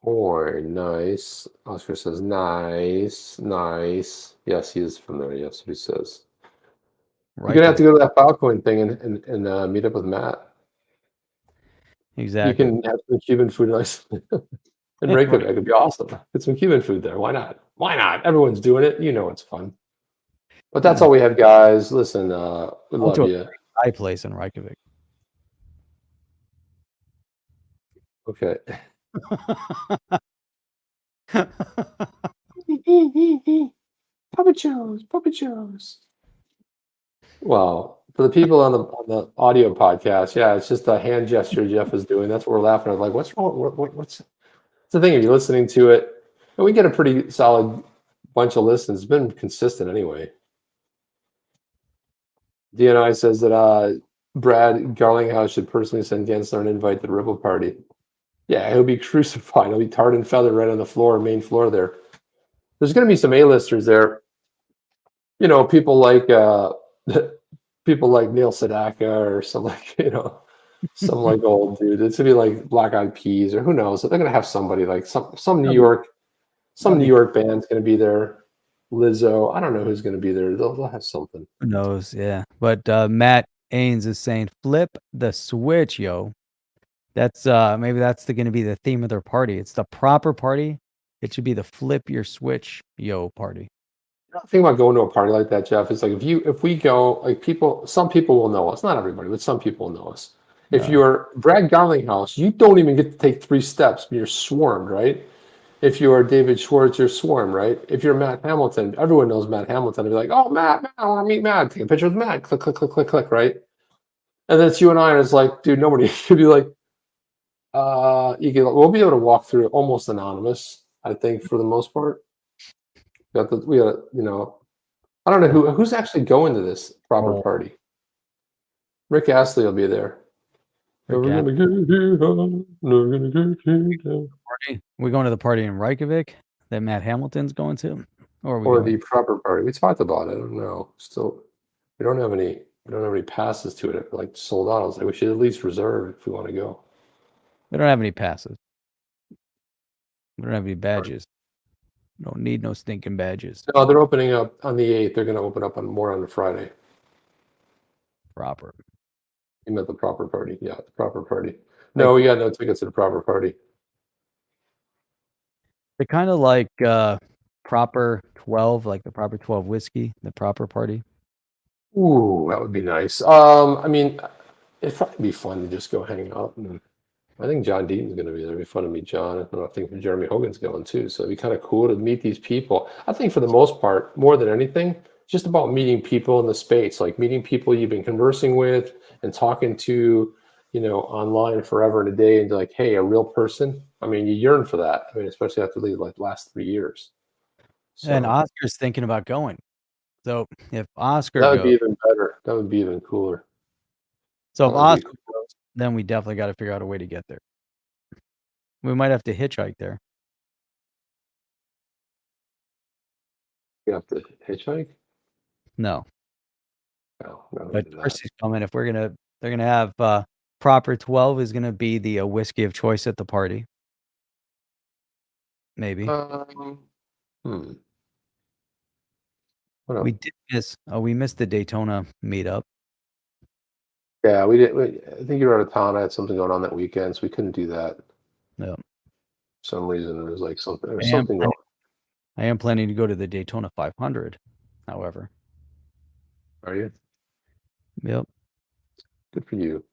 Oh, nice. Oscar says, nice, nice. Yes, he is from there. Yes, what he says. Right. You're going to have to go to that Filecoin thing and meet up with Matt. Exactly. You can have some Cuban food in Iceland. In Reykjavik, it'd be awesome. Get some Cuban food there. Why not? Why not? Everyone's doing it. You know it's fun. But that's all we have, guys. Listen, we love you. I place in Reykjavik. Okay. Puppet shows. Well, for the people on the audio podcast, yeah, it's just a hand gesture Jeff is doing. That's what we're laughing at. Like, what's wrong? What's the thing? If you're listening to it, and we get a pretty solid bunch of listens. It's been consistent anyway. DNI says that Brad Garlinghouse should personally send Gensler an invite to the Ripple party. Yeah, he'll be crucified. He'll be tarred and feathered right on the floor, main floor there. There's going to be some A-listers there. You know, people like Neil Sedaka or some like, you know, some like old dude. It's going to be like Black Eyed Peas or who knows. So they're going to have somebody like some New York band's going to be there. Lizzo. I don't know who's going to be there. They'll have something. Who knows? Yeah. But Matt Ains is saying, flip the switch, yo. That's maybe that's going to be the theme of their party. It's the proper party. It should be the flip your switch, yo party. The thing about going to a party like that, Jeff, is like if we go, like some people will know us. Not everybody, but some people will know us. If you're Brad Garlinghouse, you don't even get to take 3 steps. You're swarmed, right? If you're David Schwartz, you're swarmed, right? If you're Matt Hamilton, everyone knows Matt Hamilton. They'll be like, oh, Matt, I want to meet Matt. Take a picture with Matt. Click, click, click, click, click, right? And then it's you and I, and it's like, dude, nobody should be like, we'll be able to walk through it almost anonymous, I think, for the most part. We got, you know, I don't know who's actually going to this proper party. Rick Astley will be there. We're going to the party in Reykjavik that Matt Hamilton's going to, or the proper party. We talked about it. I don't know. Still, we don't have any passes to it. Like sold out. I was like, we should at least reserve if we want to go. We don't have any passes. We don't have any badges. We don't need no stinking badges. No, they're opening up on the 8th. They're going to open up on the Friday. Proper. You meant the proper party. Yeah, the proper party. No, we got no tickets to the proper party. They're kind of like Proper 12, like the Proper 12 whiskey, the proper party. Ooh, that would be nice. I mean, it'd probably be fun to just go hang out. And I think John Deaton's going to be there. It'd be fun to meet John. And I think Jeremy Hogan's going too. So it'd be kind of cool to meet these people. I think for the most part, more than anything, just about meeting people in the space, like meeting people you've been conversing with and talking to, online forever and a day, and like, hey, a real person. I mean, you yearn for that. I mean, especially after the last 3 years. So, And Oscar's thinking about going. So if Oscar that would be goes, even better. That would be even cooler. so if That would be Oscar goes, then we definitely got to figure out a way to get there. We might have to hitchhike there. You have to hitchhike? No, No, no, but do that. first he's coming. If they're gonna have Proper 12 is gonna be the whiskey of choice at the party. Maybe What we else? did miss. Oh, we missed the Daytona meetup. Yeah, we did. I think you were out of town. I had something going on that weekend, so we couldn't do that. No, For some reason, there was like something or I am something going. I am planning to go to the Daytona 500. However, Are you? yep. Good for you.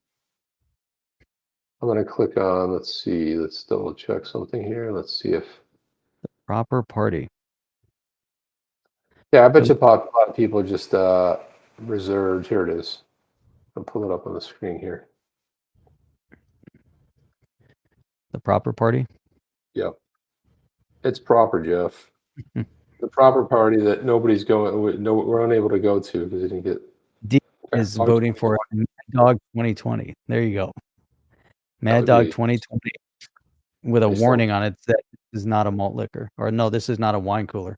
I'm gonna click on. Let's see. Let's double check something here. Let's see if. Proper party. Yeah, I bet you a lot of people just reserved. Here it is. I'll pull it up on the screen here. The proper party. Yep. It's proper, Jeff. The proper party that nobody's going. No, we're unable to go to because they didn't get. D is voting for Mad Dog 2020. There you go. Mad Dog 2020 with a warning on it that this is not a malt liquor, or no, this is not a wine cooler.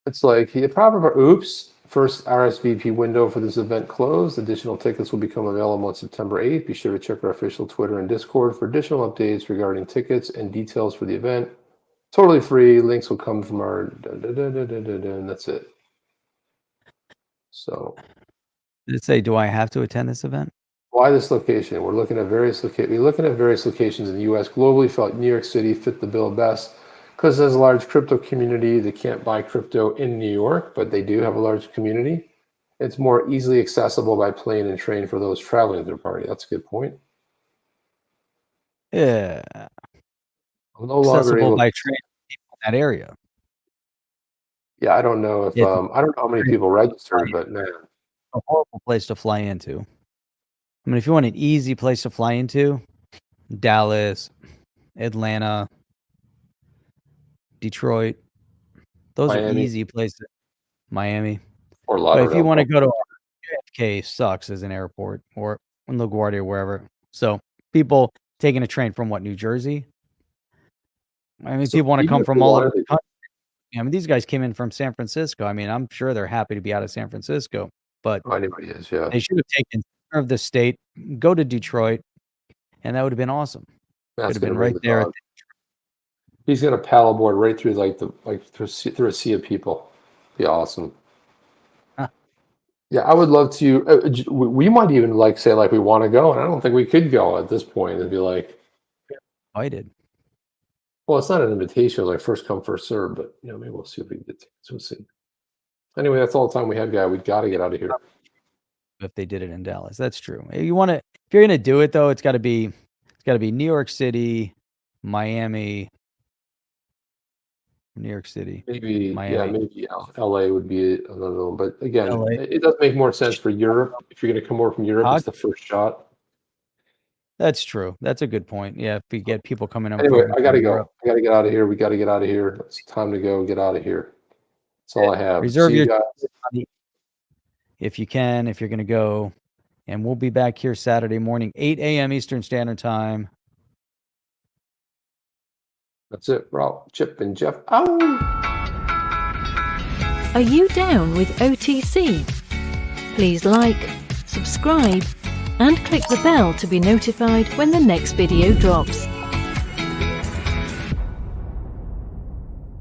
It's like the proper. Oops. First RSVP window for this event closed. Additional tickets will become available on September 8th. Be sure to check our official Twitter and Discord for additional updates regarding tickets and details for the event. Totally free. Links will come from our and that's it. So, Did it say, do I have to attend this event? why this location? We're looking at various locations in the U.S. Globally, felt New York City fit the bill best because there's a large crypto community. They can't buy crypto in New York, but they do have a large community. It's more easily accessible by plane and train for those traveling to their party. That's a good point. Yeah. I'm no longer Accessible able. by train in that area. Yeah, I don't know if It's I don't know how many people registered, but man, a horrible place to fly into. I mean, if you want an easy place to fly into, Dallas, Atlanta, Detroit, those are Miami. easy places. Miami. Or But Lauderdale. if you want to go to JFK, sucks as an airport, or in LaGuardia or wherever. So people taking a train from New Jersey? I mean, So people want to even come if from they all over wanted the to- country. I mean, these guys came in from San Francisco. I mean, I'm sure they're happy to be out of San Francisco, but Anybody is, yeah. they should have taken center of the state, go to Detroit, and that would have been awesome. That's Could have gonna been bring right the there. dog. He's gonna paddleboard right through through a sea of people. Be awesome. Huh. Yeah, I would love to. We might even say we want to go, and I don't think we could go at this point and be like, I did. well, it's not an invitation, it's like first come, first serve, but maybe we'll see if we can get tickets. We'll see. Anyway, that's all the time we have, guy. We got to get out of here. If they did it in Dallas, that's true. If you're gonna do it though, it's got to be New York City, Miami, New York City. Maybe, Miami. maybe LA would be another one. But again, LA. it does make more sense for Europe. If you're going to come over from Europe, it's the first shot. That's true. That's a good point. Yeah, if we get people coming in. Anyway, from I got to Europe. go. I got to get out of here. We got to get out of here. It's time to go. Get out of here. That's all I have. Reserve See you your guys. if you can, if you're going to go. And we'll be back here Saturday morning, 8 a.m. Eastern Standard Time. That's it, Rob, Chip, and Jeff. Ow! Are you down with OTC? Please like, subscribe, and click the bell to be notified when the next video drops.